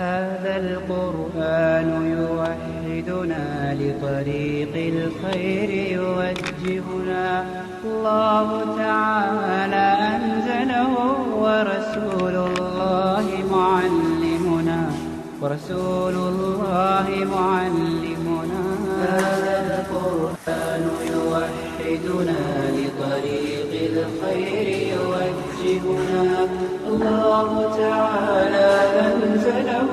هذا القرآن يوحدنا لطريق الخير يوجهنا الله تعالى أنزله ورسول الله معلمنا هذا القرآن يوحدنا لطريق الخير يوجهنا الله تعالى أنزله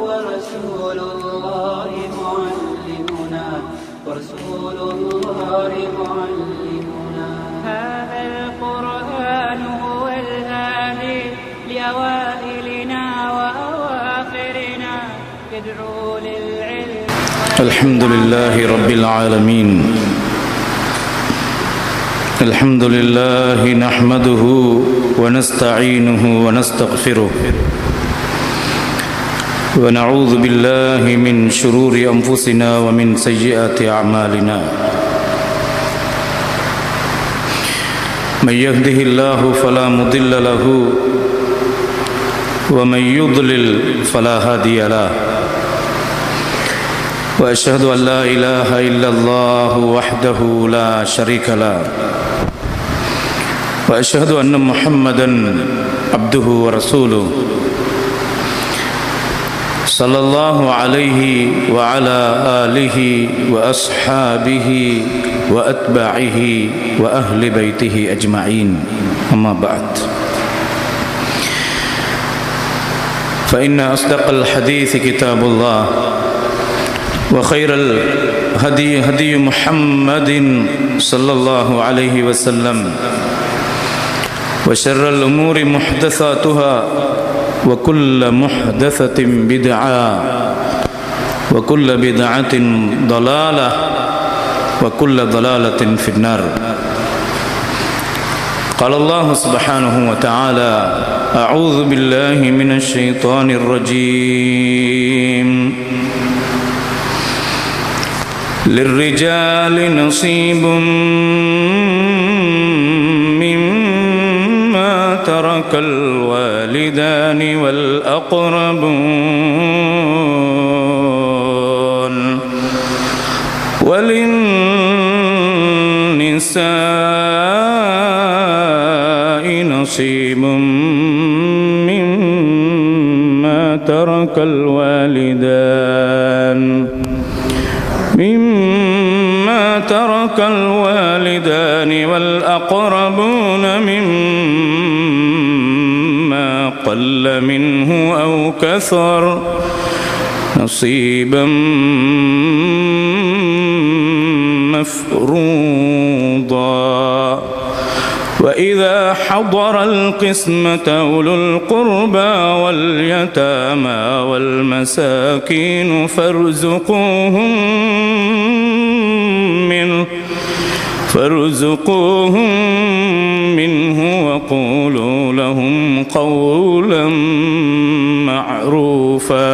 ورسول الله معلمنا هذا القرآن هو الهادي لأوائلنا وأواخرنا يدعو للعلم. الحمد لله رب العالمين. الحمد لله نحمده ونستعينه ونستغفره ونعوذ بالله من شرور أنفسنا ومن سيئات أعمالنا. من يهده الله فلا مضل له ومن يضلل فلا هادي له. وأشهد أن لا إله إلا الله وحده لا شريك له وأشهد أن محمدًا عبده ورسوله صلى الله عليه وعلى آله وأصحابه وأتباعه وأهل بيته أجمعين. أما بعد، فإن أصدق الحديث كتاب الله وخير الهدي هدي محمد صلى الله عليه وسلم وشر الأمور محدثاتها وكل محدثة بدعة وكل بدعة ضلالة وكل ضلالة في النار. قال الله سبحانه وتعالى: أعوذ بالله من الشيطان الرجيم. للرجال نصيب مما ترك الوالدان والأقربون وللنساء نصيب مما ترك الوالدان والأقربون مما قل منه أو كثر نصيبا مفروضا. وإذا حضر القسمة أولو القربى واليتامى والمساكين فارزقوهم منه وقولوا لهم قولا معروفا.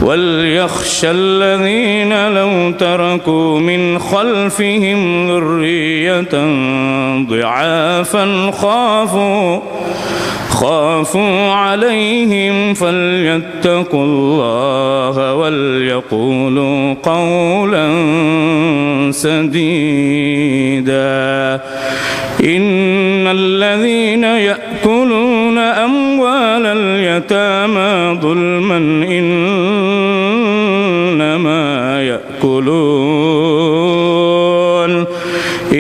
وليخشى الذين لو تركوا من خلفهم ذرية ضعافا خافوا عليهم فليتقوا الله وليقولوا قولا سديدا. إن الذين يأكلون أموال اليتامى ظلما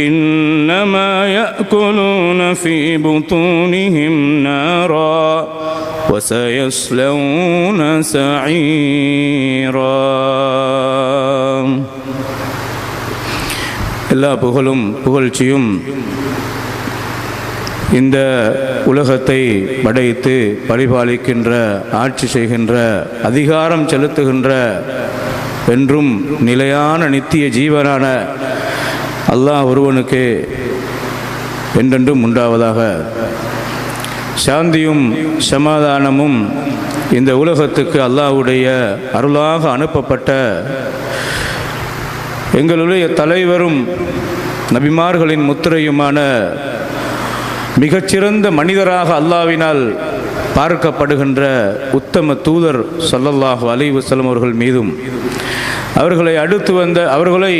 إنما يأكلون في بطونهم نارا وسيصلون سعيرا. எல்லா புகழும் புகழ்ச்சியும் இந்த உலகத்தை படைத்து பரிபாலிக்கின்ற, ஆட்சி செய்கின்ற, அதிகாரம் செலுத்துகின்ற, என்றும் நிலையான நித்திய ஜீவனான அல்லாஹ் ஒருவனுக்கு என்றென்றும் உண்டாவதாக. சாந்தியும் சமாதானமும் இந்த உலகத்துக்கு அல்லாஹ்வுடைய அருளாக அனுப்பப்பட்ட எங்களுடைய தலைவரும் நபிமார்களின் முத்திரையுமான மிகச்சிறந்த மனிதராக அல்லாஹ்வினால் பார்க்கப்படுகின்ற உத்தம தூதர் ஸல்லல்லாஹு அலைஹி வஸல்லம் அவர்கள் மீதும் அவர்களை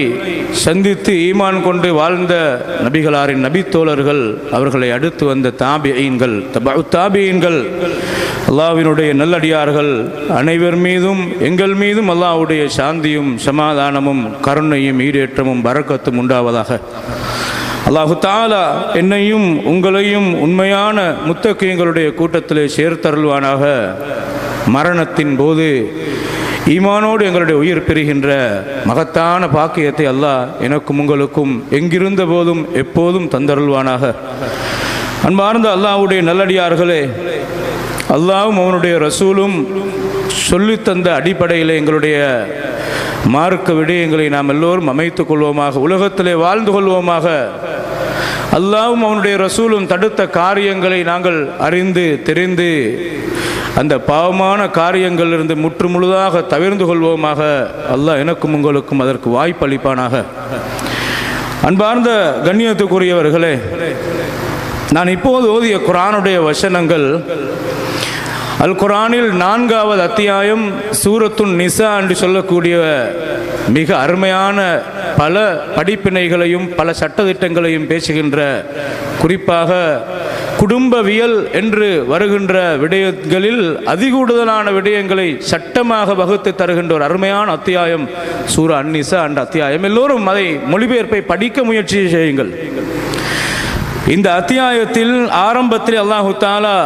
சந்தித்து ஈமான் கொண்டு வாழ்ந்த நபிகளாரின் நபித்தோழர்கள், அவர்களை அடுத்து வந்த தாபிஈன்கள், தாபிஈன்கள், அல்லாஹ்வினுடைய நல்லடியார்கள் அனைவர் மீதும் எங்கள் மீதும் அல்லாஹ்வுடைய சாந்தியும் சமாதானமும் கருணையும் ஈடேற்றமும் பரக்கத்தும் உண்டாவதாக. அல்லாஹு தஆலா என்னையும் உங்களையும் உண்மையான முத்தகீன்களுடைய கூட்டத்திலே சேர்த்தருள்வானாக. மரணத்தின் போது ஈமானோடு எங்களுடைய உயிர் பெறுகின்ற மகத்தான பாக்கியத்தை அல்லாஹ் எனக்கும் உங்களுக்கும் எங்கிருந்த போதும் எப்போதும் தந்தருள்வானாக. அன்பார்ந்த அல்லாஹ்வுடைய நல்லடியார்களே, அல்லாஹ்வும் அவனுடைய ரசூலும் சொல்லித்தந்த அடிப்படையில் எங்களுடைய மார்க்க விடயங்களை நாம் எல்லோரும் அமைத்துக் கொள்வோமாக, உலகத்திலே வாழ்ந்து கொள்வோமாக. அல்லாஹ்வும் அவனுடைய ரசூலும் தடுத்த காரியங்களை நாங்கள் அறிந்து தெரிந்து அந்த பாவமான காரியங்களிலிருந்து முற்று முழுதாக தவிர்ந்து கொள்வோமாக. அல்லாஹ் எனக்கும் உங்களுக்கும் அதற்கு வாய்ப்பளிப்பானாக. அன்பார்ந்த கண்ணியத்துக்குரியவர்களே, நான் இப்போது ஓதிய குர்ஆனுடைய வசனங்கள் அல் குர்ஆனில் 4வது அத்தியாயம் சூரத்துன் நிசா என்று சொல்லக்கூடிய மிக அருமையான பல படிப்பினைகளையும் பல சட்டதிட்டங்களையும் பேசுகின்ற, குறிப்பாக குடும்பவியல் என்று வருகின்ற விடயங்களில் அதிகூடுதலான விடயங்களை சட்டமாக வகுத்து தருகின்ற ஒரு அருமையான அத்தியாயம் சூரா அன்-நிசா என்ற அத்தியாயம். எல்லோரும் அதை மொழிபெயர்ப்பை படிக்க முயற்சி செய்யுங்கள். இந்த அத்தியாயத்தில் ஆரம்பத்தில் அல்லாஹு தஆலா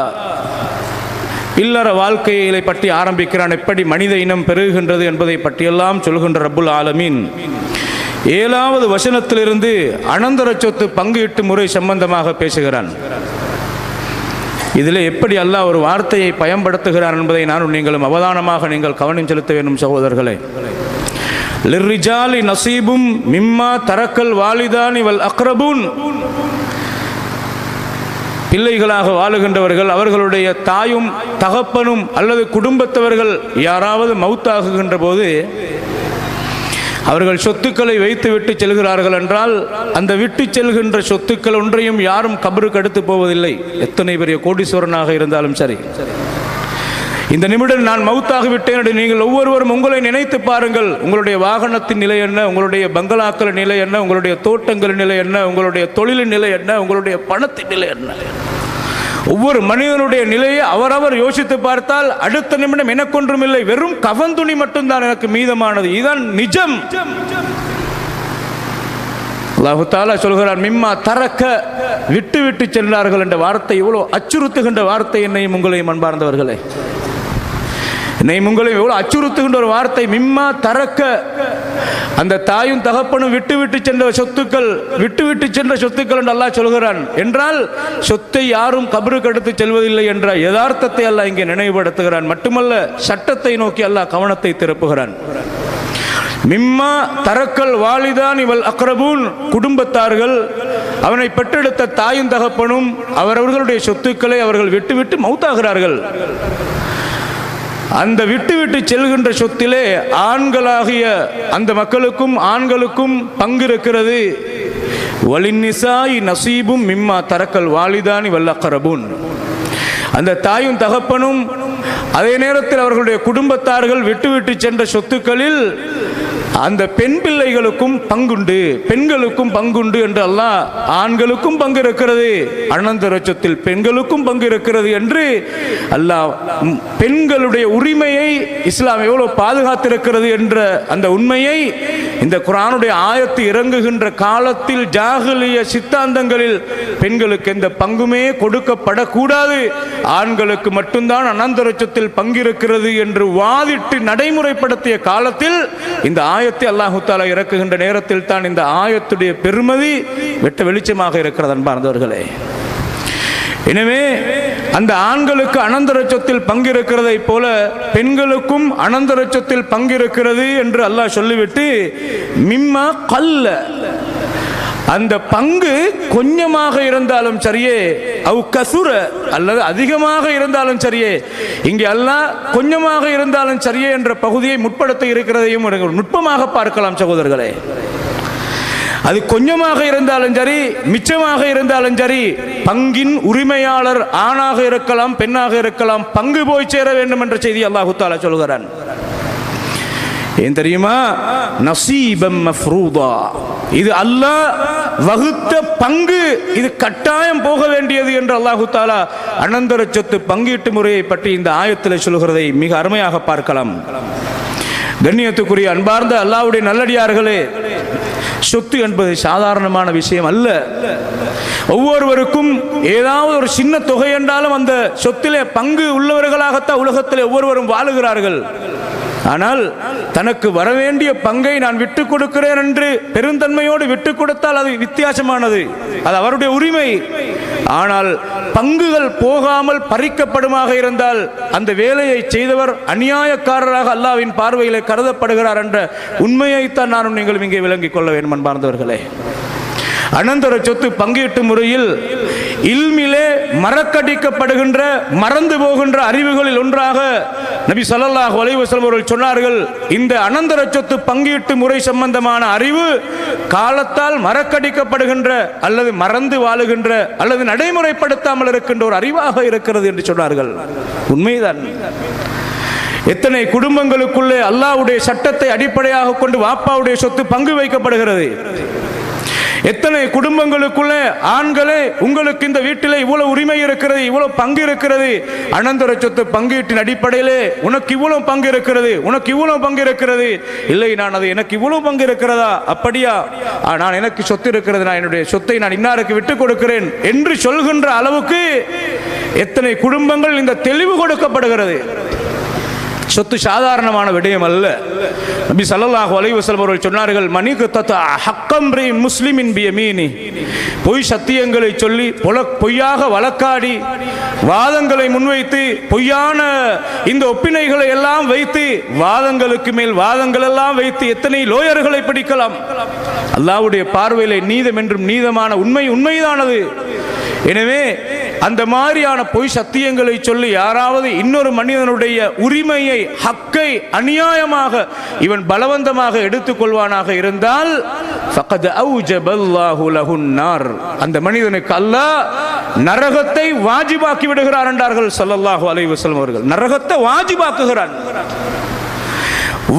இல்லற வாழ்க்கையை பற்றி ஆரம்பிக்கிறான். எப்படி மனித இனம் பெருகுகின்றது என்பதை பற்றியெல்லாம் சொல்கின்ற ரப்புல் ஆலமீன் 7வது வசனத்திலிருந்து அனந்தர சொத்து பங்கீட்டு முறை சம்பந்தமாக பேசுகிறான். இதில் எப்படி அல்லாஹ் ஒரு வார்த்தையை பயன்படுத்துகிறார் என்பதை நானும் நீங்களும் அவதானமாக நீங்கள் கவனம் செலுத்த வேண்டும் சகோதரர்களே. லிர்ரிஜாலி நசீபும் மிம்மா தரக்கல் வாலிதானி வல் அக்ரபூன். பிள்ளைகளாக வாழுகின்றவர்கள், அவர்களுடைய தாயும் தகப்பனும் அல்லது குடும்பத்தவர்கள் யாராவது மௌத்தாகுகின்ற போது அவர்கள் சொத்துக்களை வைத்து விட்டு செல்கிறார்கள் என்றால் அந்த விட்டு செல்கின்ற சொத்துக்கள் ஒன்றையும் யாரும் கபருக்கு எடுத்து போவதில்லை. எத்தனை பெரிய கோடீஸ்வரனாக இருந்தாலும் சரி, இந்த நிமிடம் நான் மௌத்தாகிவிட்டேன் என்று நீங்கள் ஒவ்வொருவரும் உங்களை நினைத்து பாருங்கள். உங்களுடைய வாகனத்தின் நிலை என்ன, உங்களுடைய பங்களாக்களின் நிலை என்ன, உங்களுடைய தோட்டங்களின் நிலை என்ன, உங்களுடைய தொழிலின் நிலை என்ன, உங்களுடைய பணத்தின் நிலை என்ன? ஒவ்வொரு மனிதனுடைய நிலையை அவரவர் யோசித்து பார்த்தால் அடுத்த நிமிடம் எனக்கொன்றும் இல்லை, வெறும் கஃன் துணி மட்டும்தான் எனக்கு மீதமானது. இதுதான் நிஜம். அல்லாஹ் தஆலா சொல்கிறார், மிம்மா தரக்க, விட்டு விட்டு சென்றார்கள் என்ற வார்த்தை எவ்வளவு அச்சுறுத்துகின்ற வார்த்தை. என்னையும் உங்களையும் அன்பார்ந்தவர்களே, என்னையும் உங்களையும் எவ்வளவு அச்சுறுத்துகின்ற ஒரு வார்த்தை. மிம்மா தரக்க, அந்த தாயும் தகப்பனும் விட்டு சென்ற சொத்துக்கள், விட்டு சென்ற சொத்துக்கள் என்று அல்லாஹ் சொல்கிறான். என்றால் சொத்தை யாரும் கபருக்கு எடுத்து செல்வதில்லை என்ற யதார்த்தத்தை அல்லாஹ் இங்கே நினைவுபடுத்துகிறான். மட்டுமல்ல, சட்டத்தை நோக்கி அல்லாஹ் கவனத்தை திருப்புகிறான். மிம்மா தரக்கல் வாலிதான் இவள் அக்ரபூன், குடும்பத்தார்கள், அவனை பெற்றெடுத்த தாயும் தகப்பனும் அவரவர்களுடைய சொத்துக்களை அவர்கள் விட்டு மௌத்தாகிறார்கள். அந்த விட்டு செல்கின்ற சொத்திலே ஆண்களாகிய அந்த மக்களுக்கும் ஆண்களுக்கும் பங்கு இருக்கிறது. வலின்னிசாய் நசீபும் மிம்மா தரக்கல் வாலிதானி வல் அக்ரபூன். அந்த தாயும் தகப்பனும் அதே நேரத்தில் அவர்களுடைய குடும்பத்தார்கள் விட்டு சென்ற சொத்துக்களில் அந்த பெண் பிள்ளைகளுக்கும் பங்குண்டு, பெண்களுக்கும் பங்குண்டு என்று அல்லாஹ், ஆண்களுக்கும் பங்கு இருக்கிறது, அனந்தர சொத்தில் பெண்களுக்கும் பங்கு இருக்கிறது என்று அல்லாஹ் பெண்களுடைய உரிமையை இஸ்லாம் எவ்வளவு பாதுகாத்திருக்கிறது என்ற அந்த உண்மையை இந்த குர்ஆனுடைய ஆயத்து இறங்குகின்ற காலத்தில் ஜாஹிலிய சித்தாந்தங்களில் பெண்களுக்கு எந்த பங்குமே கொடுக்கப்படக்கூடாது, ஆண்களுக்கு மட்டும்தான் அனந்தர சொத்தில் பங்கிருக்கிறது என்று வாதிட்டு நடைமுறைப்படுத்திய காலத்தில் இந்த ஆயத்தை அல்லாஹு தஆலா இறக்குகின்ற நேரத்தில் தான் இந்த ஆயத்துடைய பெருமதி வெட்ட வெளிச்சமாக இருக்கிறது அன்பார்ந்தவர்களே. எனவே அந்த ஆண்களுக்கு அனந்தர சொத்தில் பங்கிருக்கிறதை போல பெண்களுக்கும் அனந்தர சொத்தில் பங்கிருக்கிறது என்று அல்லாஹ் சொல்லிவிட்டு மிம்மா கல்ல, அந்த பங்கு கொஞ்சமாக இருந்தாலும் சரியே, அவு கசுர அல்லது அதிகமாக இருந்தாலும் சரியே, இங்கே அல்லாஹ் கொஞ்சமாக இருந்தாலும் சரியே என்ற பகுதியை முற்படுத்த இருக்கிறதையும் நுட்பமாக பார்க்கலாம் சகோதரர்களே. அது கொஞ்சமாக இருந்தாலும் சரி, மிச்சமாக இருந்தாலும் சரி, பங்கின் உரிமையாளர் ஆணாக இருக்கலாம், பெண்ணாக இருக்கலாம், பங்கு போய் சேர வேண்டும் என்ற செய்தி அல்லாஹு தஆலா சொல்கிறான். ஏன் தெரியுமா? நசீபம் மஃப்ரூதா, இது அல்லாஹ் வகுத்த பங்கு, இது கட்டாயம் போக வேண்டியது என்று அல்லாஹு தஆலா அனந்தர சொத்து பங்கீட்டு முறையை பற்றி இந்த ஆயத்தில் சொல்கிறதை மிக அருமையாக பார்க்கலாம். கண்ணியத்துக்குரிய அன்பார்ந்த அல்லாஹ்வுடைய நல்லடியார்களே, சொத்து என்பது சாதாரணமான விஷயம் அல்ல. ஒவ்வொருவருக்கும் ஏதாவது ஒரு சின்ன தொகை என்றாலும் அந்த சொத்திலே பங்கு உள்ளவர்களாகத்தான் உலகத்தில் ஒவ்வொருவரும் வாழுகிறார்கள். ஆனால் தனக்கு வரவேண்டிய பங்கை நான் விட்டுக் கொடுக்கிறேன் என்று பெருந்தன்மையோடு விட்டுக் கொடுத்தால் அது வித்தியாசமானது, அது அவருடைய உரிமை. ஆனால் பங்குகள் போகாமல் பறிக்கப்படுமாக இருந்தால் அந்த வேலையை செய்தவர் அநியாயக்காரராக அல்லாஹ்வின் பார்வையிலே கருதப்படுகிறார் என்ற உண்மையைத்தான் நானும் நீங்களும் இங்கே விளங்கிக் கொள்ள வேண்டும் அன்பார்ந்தவர்களே. அனந்தர சொத்து பங்கீட்டு முறையில் இல்மிலே மறக்கடிக்கப்படுகின்ற, மறந்து போகின்ற அறிவுகளில் ஒன்றாக நபி ஸல்லல்லாஹு அலைஹி வஸல்லம் அவர்கள் சொன்னார்கள், இந்த அனந்தர சொத்து பங்கீட்டு முறை சம்பந்தமான அறிவு காலத்தால் மறக்கடிக்கப்படுகின்ற அல்லது மறந்து வாழுகின்ற அல்லது நடைமுறைப்படுத்தாமல் இருக்கின்ற ஒரு அறிவாக இருக்கிறது என்று சொன்னார்கள். உண்மைதான். எத்தனை குடும்பங்களுக்குள்ளே அல்லாஹ்வுடைய சட்டத்தை அடிப்படையாக கொண்டு வாப்பாவுடைய சொத்து பங்கு வைக்கப்படுகிறது. எத்தனை குடும்பங்களுக்குள்ளே ஆண்களே, உங்களுக்கு இந்த வீட்டிலே இவ்வளவு உரிமை இருக்கிறது, இவ்வளவு பங்கு இருக்கிறது, அனந்தர சொத்து பங்கீட்டின் அடிப்படையிலே உனக்கு இவ்வளவு பங்கு இருக்கிறது, உனக்கு இவ்வளவு பங்கு இருக்கிறது. இல்லை, நான் அது எனக்கு இவ்வளவு பங்கு இருக்கிறதா, அப்படியா, நான் எனக்கு சொத்து இருக்கிறது, நான் என்னுடைய சொத்தை நான் இன்னாருக்கு விட்டுக் கொடுக்கிறேன் என்று சொல்கின்ற அளவுக்கு எத்தனை குடும்பங்கள் இந்த தெளிவு கொடுக்கப்படுகிறது. சொத்து சாதாரணமான விடயம் அல்ல. நபி ஸல்லல்லாஹு அலைஹி வஸல்லம் அவர்கள் சொன்னார்கள், மனிகத்தத ஹக்கம்ரி முஸ்லிமின் பியமீனி, பொய் சத்தியங்களை சொல்லி பொய்யாக வழக்காடி வாதங்களை முன்வைத்து பொய்யான இந்த ஒப்பினைகளை எல்லாம் வைத்து வாதங்களுக்கு மேல் வாதங்கள் எல்லாம் வைத்து எத்தனை லோயர்களை பிடிக்கலாம். அல்லாஹ்வுடைய பார்வையிலே நீதம் என்றும் நீதமான உண்மை உண்மைதானது. எனவே அந்த மாதிரியான பொய் சத்தியங்களை சொல்லி யாராவது இன்னொரு மனிதனுடைய உரிமையை, ஹக்கை அநியாயமாக இவன் பலவந்தமாக எடுத்துக்கொள்வானாக இருந்தால் ஃபகத் அவுஜபல்லாஹு லஹுன் நார், அந்த மனிதனுக்கு அல்லாஹ் நரகத்தை வாஜிபாக்கி விடுகிறார் என்றார்கள் ஸல்லல்லாஹு அலைஹி வஸல்லம் அவர்கள். நரகத்தை வாஜிபாக்குகிறான்.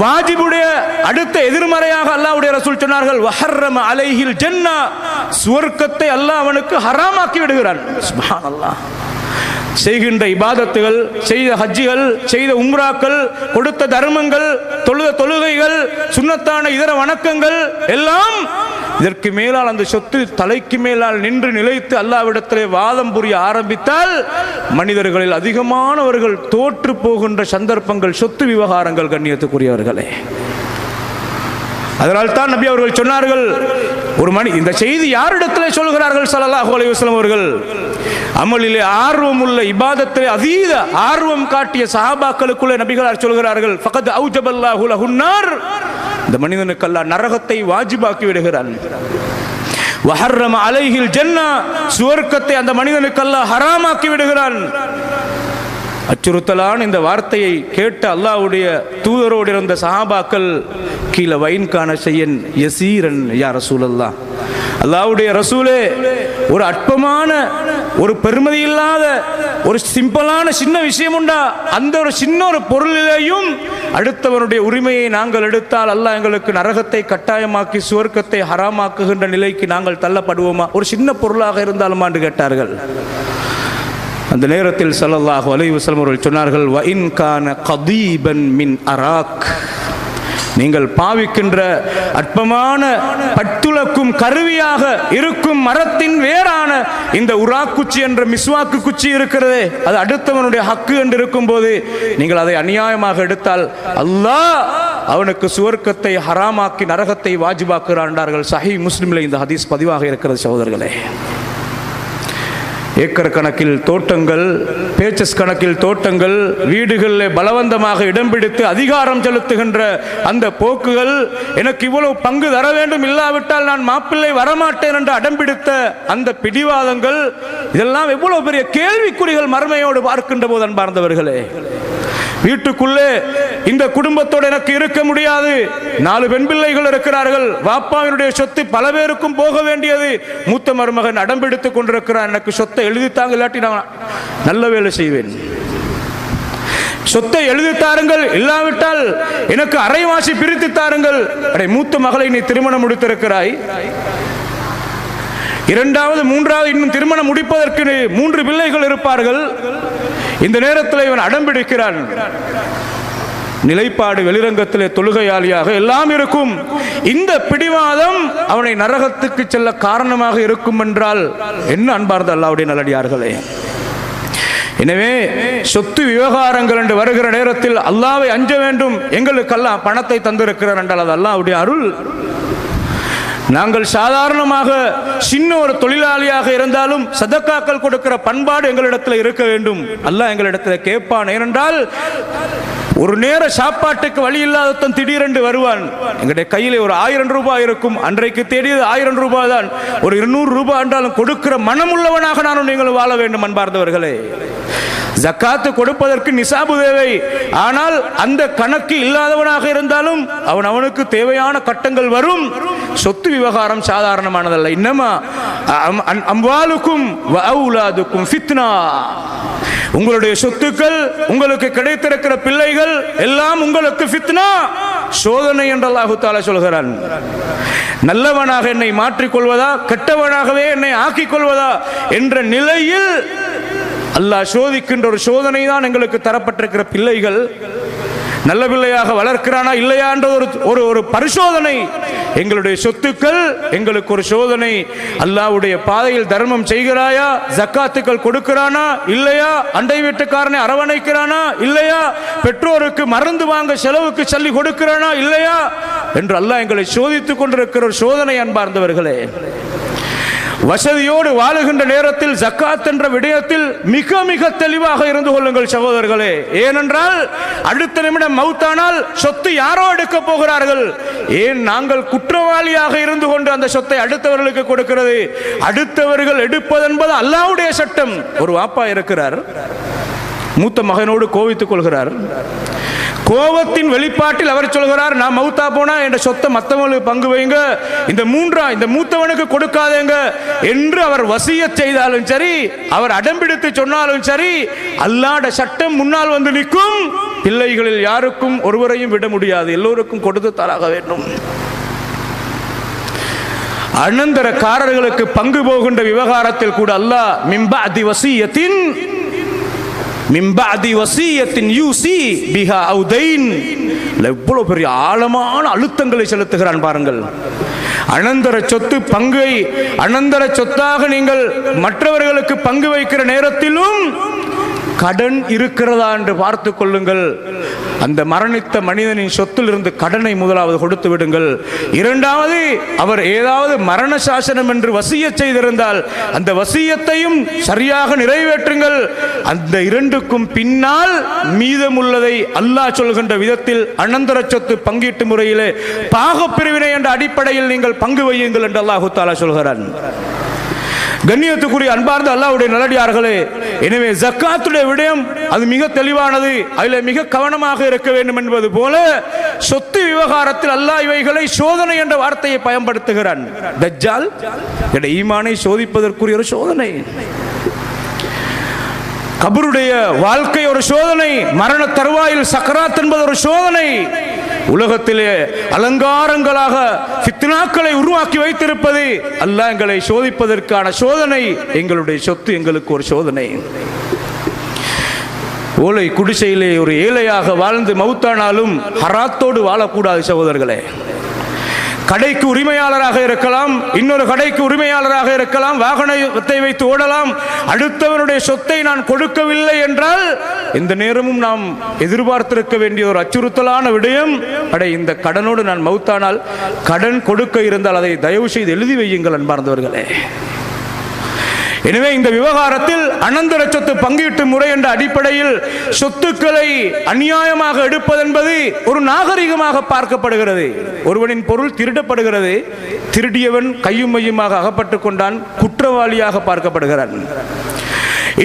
வாஜிபுடைய அடுத்த எதிர்மறையாக அல்லாஹ்வுடைய ரசூல் சொன்னார்கள், வஹர்ரம அலைஹில் ஜன்னா, சுவர்க்கத்தை அல்லாஹ் அவனுக்கு ஹராமாக்கி விடுகிறான். சுப்ஹானல்லாஹ். செய்கின்ற இபாதத்துகள், செய்த ஹஜ்ஜிகள், செய்த உம்ராக்கள், கொடுத்த தர்மங்கள், தொழுத தொழுகைகள், சுன்னத்தான இதர வணக்கங்கள் எல்லாம் இதற்கு மேலால் அந்த சொத்து தலைக்கு மேலால் நின்று நிலைத்து அல்லாஹ்விடத்திலே வாதம் புரிய ஆரம்பித்தால் மனிதர்களில் அதிகமானவர்கள் தோற்று போகின்ற சந்தர்ப்பங்கள் சொத்து விவகாரங்கள். கண்ணியத்துக்குரியவர்களே, அதனால் தான் நபி அவர்கள் சொன்னார்கள், ஒரு இந்த செய்தி யாரிடத்திலே சொல்கிறார்கள் ஸல்லல்லாஹு அலைஹி வஸல்லம் அவர்கள்? அமலிலே ஆர்வம் உள்ள, இபாதத்திலே அதீத ஆர்வம் காட்டிய சஹாபாக்களுக்குள்ளே நபிகளார் சொல்கிறார்கள், ஃபகத் அவுஜபல்லாஹு லஹுன் நார், இந்த மனிதனுக்கு அல்லாஹ் நரகத்தை வாஜிபாக்கி விடுகிறான். வஹர்ரம அலைஹில் ஜன்னா, சுவர்க்கத்தை அந்த மனிதனுக்கு அல்லாஹ் ஹராமாக்கி விடுகிறான். அச்சுறுத்தலான இந்த வார்த்தையை கேட்ட அல்லாஹ்வுடைய தூதரோடு இருந்த சஹாபாக்கள், கீழ வைன்கான செய்யன் யசீரன் யா ரசூலல்லாஹ், அல்லாஹ்வுடைய ரசூலே, ஒரு அற்பமான, ஒரு பெருமதி இல்லாத, ஒரு சிம்பிளான சின்ன விஷயம் உண்டா? அந்த ஒரு சின்ன ஒரு பொருளிலேயும் அடுத்தவனுடைய உரிமையை நாங்கள் எடுத்தால் அல்லாஹ் எங்களுக்கு நரகத்தை கட்டாயமாக்கி சுவர்க்கத்தை ஹராமாக்குகின்ற நிலைக்கு நாங்கள் தள்ளப்படுவோமா? ஒரு சின்ன பொருளாக இருந்தாலும் என்று கேட்டார்கள். அந்த நேரத்தில் ஸல்லல்லாஹு அலைஹி வஸல்லம் அவர்கள் சொன்னார்கள், வ இன் கான கதீபன் மின் அராக், நீங்கள் பாவிக்கின்ற அற்பமான பட்டுலக்கும் கருவியாக இருக்கும் மரத்தின் வேறான இந்த உராக்குச்சி என்ற மிஸ்வாக்கு குச்சி இருக்கிறதே, அது அடுத்தவனுடைய ஹக்கு என்று இருக்கும் போது நீங்கள் அதை அநியாயமாக எடுத்தால் அல்லாஹ் அவனுக்கு சுவர்க்கத்தை ஹராமாக்கி நரகத்தை வாஜிபாக்குகிறார் என்றார்கள். சஹீஹ் முஸ்லிமில் இந்த ஹதீஸ் பதிவாக இருக்கிறது சகோதரர்களே. ஏக்கர் கணக்கில் தோட்டங்கள், பேச்சஸ் கணக்கில் தோட்டங்கள், வீடுகளில் பலவந்தமாக இடம் பிடித்து அதிகாரம் செலுத்துகின்ற அந்த போக்குகள், எனக்கு இவ்வளவு பங்கு தர வேண்டும், இல்லாவிட்டால் நான் மாப்பிள்ளை வரமாட்டேன் என்று அடம்பிடித்த அந்த பிடிவாதங்கள், இதெல்லாம் எவ்வளவு பெரிய கேள்விக்குறிகள் மறுமையோடு பார்க்கின்ற போது அன்பார்ந்தவர்களே. வீட்டுக்குள்ளே இந்த குடும்பத்தோடு எனக்கு இருக்க முடியாது, 4 பெண் பிள்ளைகள் இருக்கிறார்கள், வாப்பாவினுடைய சொத்து பல பேருக்கும் போக வேண்டியது, மூத்த மருமகன் அடம்பிடித்துக் கொண்டிருக்கிறான், எனக்கு சொத்தை எழுதித்தாங்க, இல்லாட்டி நான் நல்ல வேலை செய்வேன், சொத்தை எழுதி தாருங்கள், இல்லாவிட்டால் எனக்கு அரைவாசி பிரித்து தாருங்கள். மூத்த மகளை நீ திருமணம் முடித்திருக்கிறாய், 2வது 3வது இன்னும் திருமணம் முடிப்பதற்கு 3 பிள்ளைகள் இருப்பார்கள், இந்த நேரத்தில் இவன் அடம்பிடிக்கிறான். நிலைப்பாடு வெளிரங்கத்திலே தொழுகையாளியாக எல்லாம் இருக்கும். இந்த பிடிவாதம் அவனை நரகத்துக்கு செல்ல காரணமாக இருக்கும் என்றால் என்ன அன்பார்ந்த அல்லாஹ்வுடைய நல்லடியார்களே. எனவே சொத்து விவகாரங்கள் என்று வருகிற நேரத்தில் அல்லாஹ்வை அஞ்ச வேண்டும். எங்களுக்கெல்லாம் பணத்தை தந்திருக்கிறார் என்றால் அது அல்லாஹ்வுடைய அருள். நாங்கள் சாதாரணமாக சின்ன ஒரு தொழிலாளியாக இருந்தாலும் சதக்காக்கள் கொடுக்கிற பண்பாடு எங்களிடத்தில் இருக்க வேண்டும். அல்லாஹ் எங்களிடத்தில் கேட்பான். ஏனென்றால் ஒரு நேர சாப்பாட்டுக்கு வழி இல்லாதவன் திடீரென்று வருவான். எங்களுடைய கையிலே ஒரு 1000 ரூபாய் இருக்கும். அன்றைக்கு தேடியது 1000 ரூபாய் தான். ஒரு 200 ரூபாய் என்றாலும் கொடுக்கிற மனம் உள்ளவனாக நானும் நீங்கள் வாழ வேண்டும் அன்பார்ந்தவர்களே. ஜக்காத்து கொடுப்பதற்கு நிசாபு தேவை. ஆனால் அந்த கணக்கு இல்லாதவனாக இருந்தாலும் அவனுக்கு தேவையான கட்டங்கள் வரும். சொத்து விவகாரம் சாதாரணமானதல்ல. இன்னமா அம்வாலுக்கும் வ அவுலாதுக்கும் ஃபித்னா. உங்களுடைய சொத்துக்கள், உங்களுக்கு கிடைத்திருக்கிற பிள்ளைகள் எல்லாம் உங்களுக்கு ஃபித்னா, சோதனை என்று அல்லாஹ் தஆலா சொல்கிறான். நல்லவனாக என்னை மாற்றிக்கொள்வதா, கெட்டவனாகவே என்னை ஆக்கிக் கொள்வதா என்ற நிலையில் அல்லாஹ் சோதிக்கின்ற ஒரு சோதனை தான் எங்களுக்கு தரப்பட்டிருக்கிற பிள்ளைகள். நல்ல பிள்ளையாக வளர்க்கிறானா இல்லையா என்ற ஒரு பரிசோதனை. எங்களுடைய சொத்துக்கள் எங்களுக்கு ஒரு சோதனை. அல்லாஹ்வுடைய பாதையில் தர்மம் செய்கிறாயா, ஜக்காத்துக்கள் கொடுக்கிறானா இல்லையா, அண்டை வீட்டுக்காரனை அரவணைக்கிறானா இல்லையா, பெற்றோருக்கு மருந்து வாங்க செலவுக்கு சொல்லி கொடுக்கிறானா இல்லையா என்று அல்லாஹ் எங்களை சோதித்துக் கொண்டிருக்கிற ஒரு சோதனை அன்பார்ந்தவர்களே. வசதியோடு வாழுகின்ற நேரத்தில் ஜக்காத் என்ற விடயத்தில் மிக மிக தெளிவாக இருந்து கொள்ளுங்கள் சகோதரர்களே. ஏனென்றால் அடுத்த நிமிடம் மௌத்தானால் சொத்து யாரோ எடுக்க போகிறார்கள். ஏன் நாங்கள் குற்றவாளியாக இருந்து கொண்டு அந்த சொத்தை அடுத்தவர்களுக்கு கொடுக்கிறது? அடுத்தவர்கள் எடுப்பது என்பது அல்லாஹ்வுடைய சட்டம். ஒரு வாப்பா இருக்கிறார், மூத்த மகனோடு கோவித்துக் கொள்கிறார். கோபத்தின் வெளிப்பாட்டில் அவர் சொல்கிறார், நான் மௌத்தா போனா என்ற சொத்தை மற்றவங்களுக்கு பங்கு வைங்க, இந்த மூத்தவனுக்கு கொடுக்காதேங்க என்று அவர் வசியத் செய்தாலும் சரி, அவர் அடம்பிடித்து சொன்னாலும் சரி, அல்லாஹ்வுடைய சட்டம் முன்னால் வந்து நிற்கும். பிள்ளைகளில் யாருக்கும் ஒருவரையும் விட முடியாது, எல்லோருக்கும் கொடுத்து தராக வேண்டும். அனந்தரக்காரர்களுக்கு பங்கு போகின்ற விவகாரத்தில் கூட அல்லாஹ் மிம்பஅதி வசியத்தின் யூசி பிஹா அவுதைன், எவ்வளவு பெரிய ஆழமான அழுத்தங்களை செலுத்துகிறான் பாருங்கள். அனந்தர சொத்து பங்கை அனந்தர சொத்தாக நீங்கள் மற்றவர்களுக்கு பங்கு வைக்கிற நேரத்திலும் கடன் இருக்கிறதா என்று பார்த்துக் கொள்ளுங்கள். அந்த மரணித்த மனிதனின் சொத்தில் இருந்து கடனை முதலாவது கொடுத்து விடுங்கள். 2வது, அவர் ஏதாவது மரண சாசனம் என்று வசியத் செய்திருந்தால் அந்த வசியத்தையும் சரியாக நிறைவேற்றுங்கள். அந்த 2க்கும் பின்னால் மீதமுள்ளதை அல்லாஹ் சொல்கின்ற விதத்தில் அனந்தர சொத்து பங்கீட்டு முறையிலே பாகப்பிரிவினை என்ற அடிப்படையில் நீங்கள் பங்கு வையுங்கள் என்று அல்லாஹ் தஆலா சொல்கிறான். கண்ணியத்துக்குரிய அன்பார்ந்த அல்லாஹ்வுடைய நல்லடியார்களே, எனவே ஜக்காத்துடைய விடயம் அது மிக தெளிவானது. அதில் மிக கவனமாக இருக்க வேண்டும் என்பது போல சொத்து விவகாரத்தில் அல்லாஹ் இவைகளை சோதனை என்ற வார்த்தையை பயன்படுத்துகிறான். தஜ்ஜால் ஈமானை சோதிப்பதற்குரிய ஒரு சோதனை, கபருடைய வாழ்க்கை ஒரு சோதனை, மரண தருவாயில் சக்கராத் என்பது ஒரு சோதனை. உலகத்திலே அலங்காரங்களாக ஃபித்னாக்களை உருவாக்கி வைத்திருப்பது அல்லாஹ் எங்களை சோதிப்பதற்கான சோதனை. எங்களுடைய சொத்து எங்களுக்கு ஒரு சோதனை. ஓலை குடிசையிலே ஒரு ஏழையாக வாழ்ந்து மௌத்தானாலும் ஹராத்தோடு வாழக்கூடாது சகோதரர்களே. கடைக்கு உரிமையாளராக இருக்கலாம், இன்னொரு கடைக்கு உரிமையாளராக இருக்கலாம், வாகனத்தை வைத்து ஓடலாம். அடுத்தவனுடைய சொத்தை நான் கொடுக்கவில்லை என்றால் இந்த நேரமும் நாம் எதிர்பார்த்திருக்க வேண்டிய ஒரு அச்சுறுத்தலான விடயம், இந்த கடனோடு நான் மௌத்தானால், கடன் கொடுக்க இருந்தால் அதை தயவு செய்து எழுதி வையுங்கள் அன்பார்ந்தவர்களே. எனவே இந்த விவகாரத்தில் அனந்தர சொத்து பங்கீட்டு முறை என்ற அடிப்படையில் சொத்துக்களை அநியாயமாக எடுப்பது என்பது ஒரு நாகரிகமாக பார்க்கப்படுகிறது. ஒருவனின் பொருள் திருடப்படுகிறது, திருடியவன் கையும் மையுமாக அகப்பட்டுக் கொண்டான், குற்றவாளியாக பார்க்கப்படுகிறான்.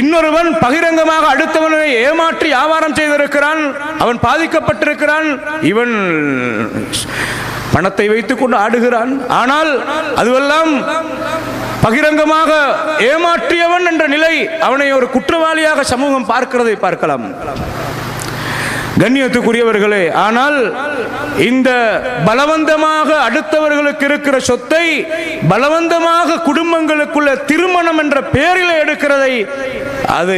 இன்னொருவன் பகிரங்கமாக அடுத்தவனை ஏமாற்றி வியாபாரம் செய்திருக்கிறான், அவன் பாதிக்கப்பட்டிருக்கிறான், இவன் பணத்தை வைத்துக் கொண்டு ஆடுகிறான். ஆனால் அதுவெல்லாம் பகிரங்கமாக ஏமாற்றியவன் என்ற நிலை, அவனை ஒரு குற்றவாளியாக சமூகம் பார்க்கிறதை பார்க்கலாம். கண்ணியத்துக்குரியவர்களே, ஆனால் இந்த பலவந்தமாக அடுத்தவர்களுக்கு இருக்கிற சொத்தை பலவந்தமாக குடும்பங்களுக்குள்ள திருமணம் என்ற பெயரில் எடுக்கிறதை, அது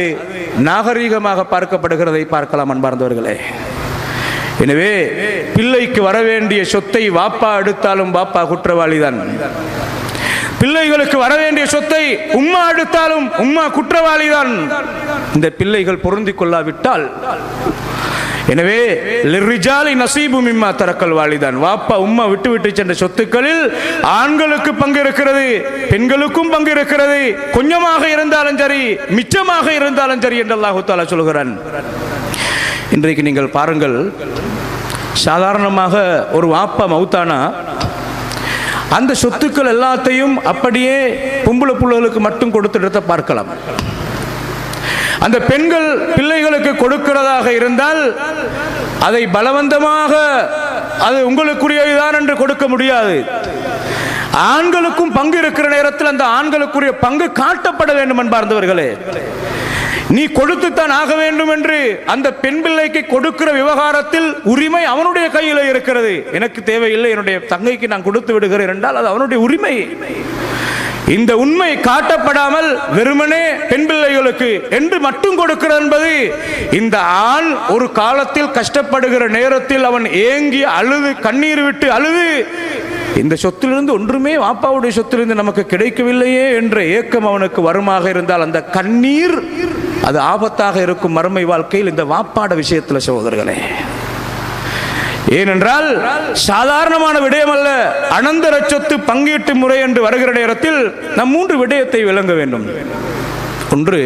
நாகரீகமாக பார்க்கப்படுகிறதை பார்க்கலாம் அன்பார்ந்தவர்களே. எனவே பிள்ளைக்கு வர வேண்டிய சொத்தை வாப்பா எடுத்தாலும் வாப்பா குற்றவாளிதான். பிள்ளைகளுக்கு வர வேண்டிய சொத்தை உம்மா எடுத்தாலும் உம்மா குற்றவாளிதான். இந்த பிள்ளைகள் பொருந்திக் கொள்ளாவிட்டால், எனவே லிர்ரிஜாலி நஸீபு மிம்மா தரக்கல் வாலிதான், வாப்பா உம்மா விட்டு விட்டு சென்ற சொத்துக்களில் ஆண்களுக்கு பங்கு இருக்கிறது, பெண்களுக்கும் பங்கு இருக்கிறது. கொஞ்சமாக இருந்தாலும் சரி, மிச்சமாக இருந்தாலும் சரி என்று அல்லாஹ் தஆலா சொல்கிறான். இன்றைக்கு நீங்கள் பாருங்கள், சாதாரணமாக ஒரு வாப்பா மௌத்தானா அந்த சொத்துக்கள் எல்லாத்தையும் அப்படியே பொம்பளை புள்ளைகளுக்கு மட்டும் கொடுத்துட்டு பார்க்கலாம். அந்த பெண்கள் பிள்ளைகளுக்கு கொடுக்கிறதாக இருந்தால் அதை பலவந்தமாக அது உங்களுக்குரியதுதான் என்று கொடுக்க முடியாது. ஆண்களுக்கும் பங்கு இருக்கிற நேரத்தில் அந்த ஆண்களுக்குரிய பங்கு காட்டப்பட வேண்டும் என்பார்ந்தவர்களே. நீ கொடுத்துத்தான் ஆக வேண்டும் என்று அந்த பெண் பிள்ளைக்கு கொடுக்கிற விவகாரத்தில் உரிமை அவனுடைய கையில் இருக்கிறது. எனக்கு தேவையில்லை, என்னுடைய தங்கைக்கு நான் கொடுத்து விடுகிறேன் என்றால் அது அவனுடைய உரிமை. இந்த உண்மை காட்டப்படாமல் வெறுமனே பெண் பிள்ளைகளுக்கு என்று மட்டும் கொடுக்கிறது என்பது, இந்த ஆண் ஒரு காலத்தில் கஷ்டப்படுகிற நேரத்தில் அவன் ஏங்கி அழுது கண்ணீர் விட்டு அழுது இந்த சொத்திலிருந்து ஒன்றுமே வாப்பாவுடைய சொத்திலிருந்து நமக்கு கிடைக்கவில்லையே என்ற ஏக்கம் அவனுக்கு வருமாக இருந்தால் அந்த கண்ணீர் அது ஆபத்தாக இருக்கும் மறுமை வாழ்க்கையில் இந்த வாப்பாட விஷயத்தில் சகோதரர்களே. ஏனென்றால் சாதாரணமான விடயம் அல்ல. அனந்தர சொத்து பங்கீட்டு முறை என்று வருகிற நேரத்தில் நாம் 3 விடயத்தை விளங்க வேண்டும். ஒன்று,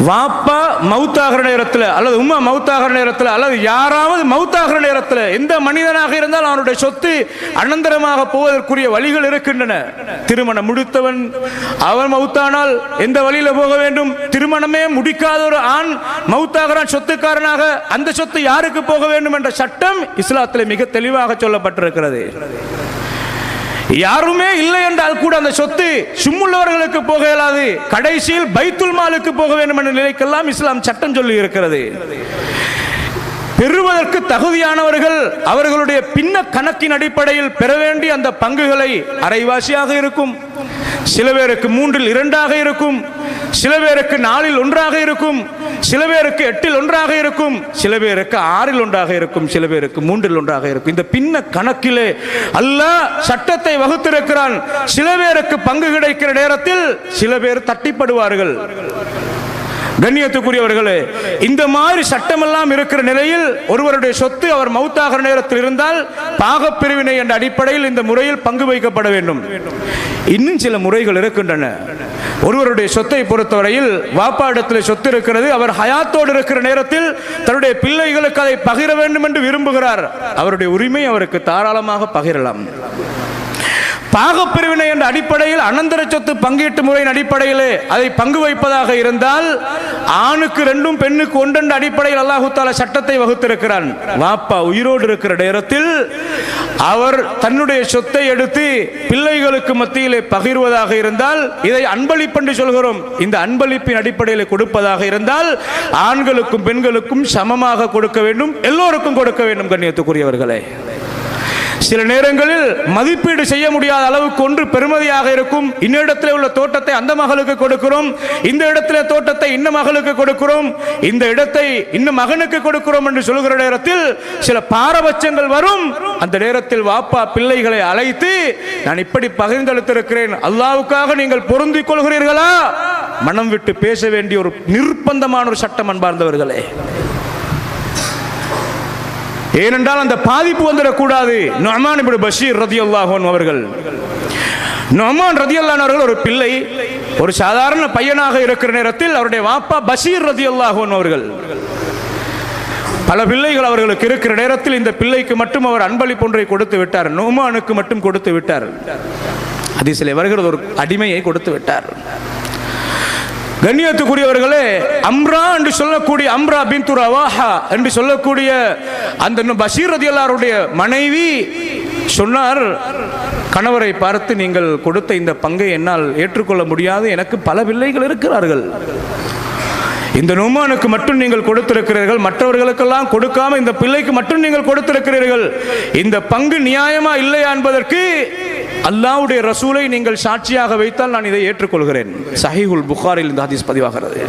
வாப்பா மௌத்தாகிற நேரத்தில் அல்லது உம்மா மௌத்தாகிற நேரத்தில் அல்லது யாராவது மௌத்தாகிற நேரத்தில் எந்த மனிதனாக இருந்தால் அவனுடைய சொத்து அனந்தரமாக போவதற்குரிய வழிகள் இருக்கின்றன. திருமணம் முடித்தவன் அவன் மௌத்தானால் எந்த வழியில போக வேண்டும்? திருமணமே முடிக்காத ஒரு ஆண் மௌத்தாகிறான் சொத்துக்காரனாக, அந்த சொத்து யாருக்கு போக வேண்டும் என்ற சட்டம் இஸ்லாத்தில் மிக தெளிவாக சொல்லப்பட்டிருக்கிறது. யாருமே இல்லை என்றால் கூட அந்த சொத்து சும்முள்ளவர்களுக்கு போக இயலாது, கடைசியில் பைத்துல் மாலுக்கு போக வேண்டும் என்ற நிலைக்கெல்லாம் இஸ்லாம் சட்டம் சொல்லி இருக்கிறது. பெறுவதற்கு தகுதியானவர்கள் அவர்களுடைய பின்ன கணக்கின் அடிப்படையில் பெற வேண்டிய அந்த பங்குகளை அரைவாசியாக இருக்கும், சில பேருக்கு 3/2 இருக்கும், சில பேருக்கு 4/1 இருக்கும், சில பேருக்கு 8/1 இருக்கும், சில பேருக்கு 6/1 இருக்கும், சில பேருக்கு 3/1 இருக்கும். இந்த பின்ன கணக்கிலே அல்லாஹ் சட்டத்தை வகுத்திருக்கிறான். சில பேருக்கு பங்கு கிடைக்கிற நேரத்தில் சில பேர் தட்டிப்படுவார்கள். கண்ணியத்துக்குரியவர்களே, இந்த மாதிரி சட்டமெல்லாம் இருக்கிற நிலையில் ஒருவருடைய சொத்து அவர் மௌத்தாகிற நேரத்தில் இருந்தால் பாகப்பிரிவினை என்ற அடிப்படையில் இந்த முறையில் பங்கு வைக்கப்பட வேண்டும். இன்னும் சில முறைகள் இருக்கின்றன. ஒருவருடைய சொத்தை பொறுத்தவரையில் வாப்பா இடத்தில் சொத்து இருக்கிறது, அவர் ஹயாத்தோடு இருக்கிற நேரத்தில் தன்னுடைய பிள்ளைகளுக்கு அதை பகிர வேண்டும் என்று விரும்புகிறார். அவருடைய உரிமை அவருக்கு தாராளமாக பகிரலாம். பாகப்பிரிவினை என்ற அடிப்படையில் அனந்தர சொத்து பங்கீட்டு முறையின் அடிப்படையில் அதை பங்கு வைப்பதாக இருந்தால் ஆணுக்கு 2 பெண்ணுக்கு 1 என்ற அடிப்படையில் அல்லாஹ் தஆலா சட்டத்தை வகுத்திருக்கிறான். வாப்பா உயிரோடு இருக்கிற நேரத்தில் அவர் தன்னுடைய சொத்தை எடுத்து பிள்ளைகளுக்கு மத்தியிலே பகிர்வதாக இருந்தால் இதை அன்பளிப்பு என்று சொல்கிறோம். இந்த அன்பளிப்பின் அடிப்படையில் கொடுப்பதாக இருந்தால் ஆண்களுக்கும் பெண்களுக்கும் சமமாக கொடுக்க வேண்டும், எல்லோருக்கும் கொடுக்க வேண்டும். கண்ணியத்துக்குரியவர்களே, சில நேரங்களில் மதிப்பீடு செய்ய முடியாத அளவுக்கு ஒன்று பெருமதியாக இருக்கும். இந்த இடத்துல உள்ள தோட்டத்தை அந்த மகளுக்கு கொடுக்கிறோம், இந்த இடத்துல தோட்டத்தை இன்ன மகளுக்கு கொடுக்கிறோம், இந்த இடத்தை இன்னும் மகனுக்கு கொடுக்கிறோம் என்று சொல்கிற நேரத்தில் சில பாரபட்சங்கள் வரும். அந்த நேரத்தில் வாப்பா பிள்ளைகளை அழைத்து, நான் இப்படி பகிர்ந்தளித்திருக்கிறேன், அல்லாஹ்வுக்காக நீங்கள் பொருந்திக் கொள்கிறீர்களா? மனம் விட்டு பேச வேண்டிய ஒரு நிர்பந்தமான ஒரு சட்டம் அன்பார்ந்தவர்களே. ஏனென்றால் அந்த பாதிப்பு வந்துடக்கூடாது. நுஅமான் இப்னு பஷீர் ரலியல்லாஹு அன்ஹு அவர்கள், நுஅமான் ரலியல்லாஹு அன்ஹு அவர்கள் ஒரு பிள்ளை, ஒரு சாதாரண பையனாக இருக்கிற நேரத்தில் அவருடைய வாப்பா பஷீர் ரலியல்லாஹு அன்ஹு அவர்கள், பல பிள்ளைகள் அவர்களுக்கு இருக்கிற நேரத்தில் இந்த பிள்ளைக்கு மட்டும் அவர் அன்பளிப்பு ஒன்றை கொடுத்து விட்டார். நுஅமானுக்கு மட்டும் கொடுத்து விட்டார். ஹதீஸிலே வருகிறது, ஒரு அடிமையை கொடுத்து விட்டார். கண்ணியத்துக்குரியவர்களே, அம்ரா என்று சொல்லக்கூடிய அம்ரா பின்து ரவாஹா என்று சொல்லக்கூடிய அந்த பஷீர் ரலியல்லாஹு அன்ஹுடைய மனைவி சொன்னார், கணவரை பார்த்து, நீங்கள் கொடுத்த இந்த பங்கை என்னால் ஏற்றுக்கொள்ள முடியாது, எனக்கு பல பிள்ளைகள் இருக்கிறார்கள், இந்த நுமானுக்கு மட்டும் நீங்கள் கொடுத்திருக்கிறீர்கள், மற்றவர்களுக்கெல்லாம் கொடுக்காம இந்த பிள்ளைக்கு மட்டும் நீங்கள் கொடுத்திருக்கிறீர்கள், இந்த பங்கு நியாயமா இல்லையா என்பதற்கு அல்லாஹ்வுடைய ரசூலை நீங்கள் சாட்சியாக வைத்தால் நான் இதை ஏற்றுக்கொள்கிறேன். சஹீஹுல் புகாரில் இந்த ஹதீஸ் பதிவாகிறது.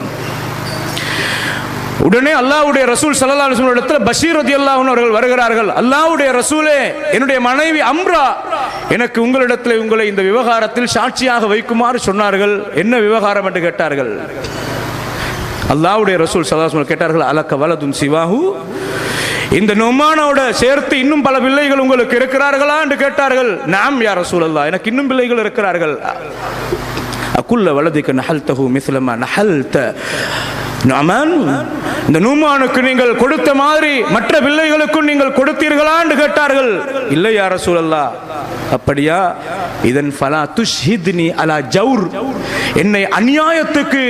உடனே அல்லாஹ்வுடைய ரசூல் ஸல்லல்லாஹு அலைஹி வஸல்லம் இடத்தில் பஷீர் ரலியல்லாஹு அன்ஹு அவர்கள் வருகிறார்கள். அல்லாஹ்வுடைய ரசூலே, என்னுடைய மனைவி அம்ரா எனக்கு உங்களிடத்தில் உங்களை இந்த விவகாரத்தில் சாட்சியாக வைக்குமாறு சொன்னார்கள். என்ன விவகாரம் என்று கேட்டார்கள். அல்லாஹ்வுடைய ரசூல் ஸல்லல்லாஹு அலைஹி வஸல்லம் கேட்டார்கள், அலக வலதுன் சிவாஹு, இந்த நுமானோட சேர்த்து இன்னும் பல பிள்ளைகள் உங்களுக்கு இருக்கிறார்களா என்று கேட்டார்கள். நாம் யா ரசூலல்லாஹ், எனக்கு இன்னும் பிள்ளைகள் இருக்கிறார்கள். அகுல்ல வலதிக நஹல்தஹு மிஸ்லமா நஹல்த நுமான், இந்த நுமானுக்கு நீங்கள் கொடுத்த மாதிரி மற்ற பிள்ளைகளுக்கும் நீங்கள் கொடுத்தீர்களா என்று கேட்டார்கள். இல்லை யா ரசூலல்லாஹ். அப்படியா, இதன் ஃபலா துஷ்ஹித்னி அலா ஜௌர், என்னை அநியாயத்துக்கு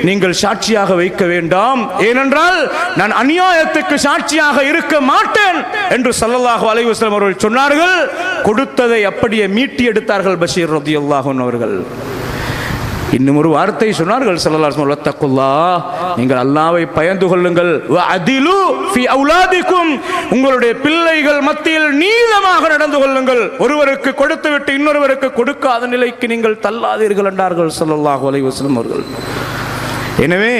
நீங்கள் சாட்சியாக வைக்க வேண்டாம், ஏனென்றால் நான் அநியாயத்துக்கு சாட்சியாக இருக்க மாட்டேன் என்று ஸல்லல்லாஹு அலைஹி வஸல்லம் அவர்கள் சொன்னார்கள். கொடுத்ததை அப்படியே மீட்டி எடுத்தார்கள் பஷீர் ரலியல்லாஹு அன்ஹு அவர்கள். இன்னும் ஒரு வார்த்தை சொன்னார்கள் ஸல்லல்லாஹு அலைஹி வஸல்லம், தக்குல்லாஹ், நீங்கள் அல்லாஹ்வை பயந்து கொள்ளுங்கள், வ அதிலு ஃபி அவுலாதிக்கும், உங்களுடைய பிள்ளைகள் மத்தியில் நீதமாக நடந்து கொள்ளுங்கள், ஒருவருக்கு கொடுத்துவிட்டு இன்னொருவருக்கு கொடுக்காத நிலைக்கு நீங்கள் தள்ளாதீர்கள் என்றார்கள் ஸல்லல்லாஹு அலைஹி வஸல்லம் அவர்கள். எனவே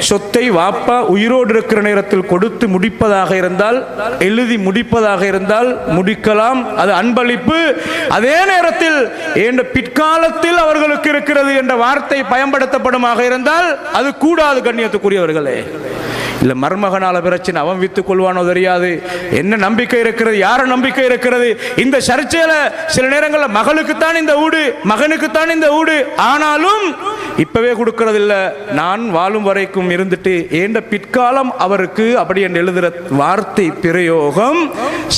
சொத்தை வாப்பா உயிரோடு இருக்கிற நேரத்தில் கொடுத்து முடிப்பதாக இருந்தால், எழுதி முடிப்பதாக இருந்தால் முடிக்கலாம், அது அன்பளிப்பு. அதே நேரத்தில் பிற்காலத்தில் அவர்களுக்கு இருக்கிறது என்ற வார்த்தை பயன்படுத்தப்படுமாக இருந்தால் அது கூடாது. கண்ணியத்துக்குரியவர்களே, இல்ல மருமகனால பிரச்சனை, அவன் வித்துக் கொள்வானோ தெரியாது, என்ன நம்பிக்கை இருக்கிறது, யார நம்பிக்கை இருக்கிறது, இந்த சர்ச்சையில சில நேரங்களில் மகளுக்குத்தான் இந்த ஊடு, மகனுக்குத்தான் இந்த ஊடு, ஆனாலும் இப்பவே கொடுக்கிறது இல்ல, நான் வாழும் வரைக்கும் இருந்துட்டு ஏண்ட பிற்காலம் அவருக்கு அப்படி என்று எழுதுகிற வார்த்தை பிரயோகம்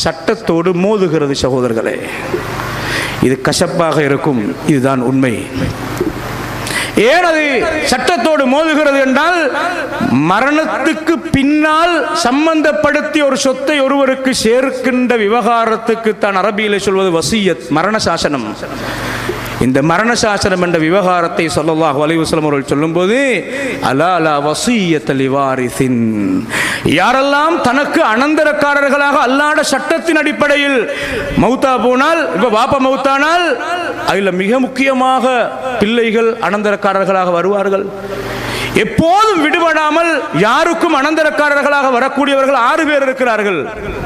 சட்டத்தோடு மோதுகிறது. சகோதரர்களே, இது கசப்பாக இருக்கும், இதுதான் உண்மை. ஏன் அது சட்டத்தோடு மோதுகிறது என்றால், மரணத்துக்கு பின்னால் சம்பந்தப்படுத்தி ஒரு சொத்தை ஒருவருக்கு சேர்க்கின்ற விவகாரத்துக்கு தான் அரபியிலே சொல்வது வசியத், மரண சாசனம். இந்த மரண சாசனம் என்ற விவகாரத்தை ஸல்லல்லாஹு அலைஹி வஸல்லம் அவர்கள் சொல்லும்போது, அலா லா வஸியத லிவாரிசின், யாரெல்லாம் தனக்கு அனந்தரக்காரர்களாக அல்லாஹ்வுடைய சட்டத்தின் அடிப்படையில் மௌத்தா போனால், இப்ப பாப்பா மௌத்தானால் அதில் மிக முக்கியமாக பிள்ளைகள் அனந்தரக்காரர்களாக வருவார்கள். எப்போதும் விடுபடாமல் யாருக்கும் அனந்தரக்காரர்களாக வரக்கூடியவர்கள் 6 பேர் இருக்கிறார்கள்.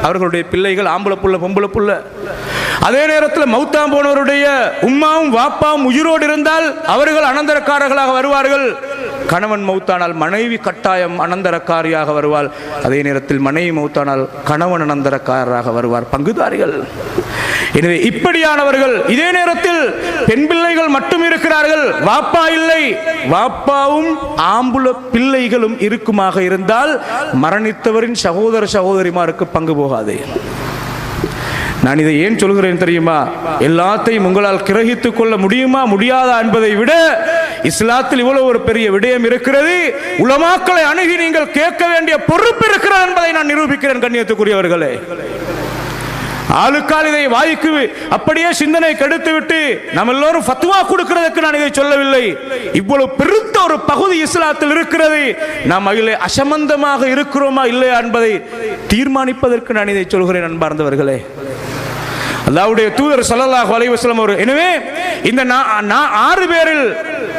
அவர்களுடைய பிள்ளைகள் ஆம்பளை புள்ள பொம்பளை புள்ள. அதே நேரத்தில் மௌத்தா போனவருடைய உம்மாவும் வாப்பாவும் உயிரோடு இருந்தால் அவர்கள் அனந்தரக்காரர்களாக வருவார்கள். கணவன் மௌத்தானால் மனைவி கட்டாயம் அனந்தரக்காரியாக வருவாள். அதே நேரத்தில் மனைவி மௌத்தானால் கணவன் அனந்தரக்காரராக வருவார், பங்குதாரிகள். எனவே இப்படியானவர்கள். இதே நேரத்தில் பெண் பிள்ளைகள் மட்டும் இருக்கிறார்கள், வாப்பா இல்லை, வாப்பாவும் ஆம்புல பிள்ளைகளும் இருக்குமாக இருந்தால் மரணித்தவரின் சகோதர சகோதரிமாருக்கு பங்கு போகாது. நான் இதை ஏன் சொல்கிறேன் தெரியுமா? எல்லாத்தையும் உங்களால் கிரகித்துக் கொள்ள முடியுமா முடியாதா என்பதை விட இஸ்லாத்தில் இவ்வளவு ஒரு பெரிய விடயம் இருக்கிறது. உலமாக்களை அணுகி நீங்கள் கேட்க வேண்டிய பொறுப்பு இருக்கிறது என்பதை நான் நிரூபிக்கிறேன். கண்ணியத்துக்குரியவர்களே, ஆளுக்கால் இதை வாய்க்கு அப்படியே சிந்தனை கெடுத்து விட்டு நம்ம எல்லோரும் ஃபத்வா கொடுக்கிறதுக்கு நான் இதை சொல்லவில்லை. இவ்வளவு பெருத்த ஒரு பகுதி இஸ்லாத்தில் இருக்கிறது, நாம் அதிலே அசம்பந்தமாக இருக்கிறோமா இல்லையா என்பதை தீர்மானிப்பதற்கு நான் இதை சொல்கிறேன். அன்பார்ந்தவர்களே, அல்லாஹ்வுடைய தூதர் ஸல்லல்லாஹு அலைஹி வஸல்லம் அவர்கள், எனவே இந்த 6 பேரில்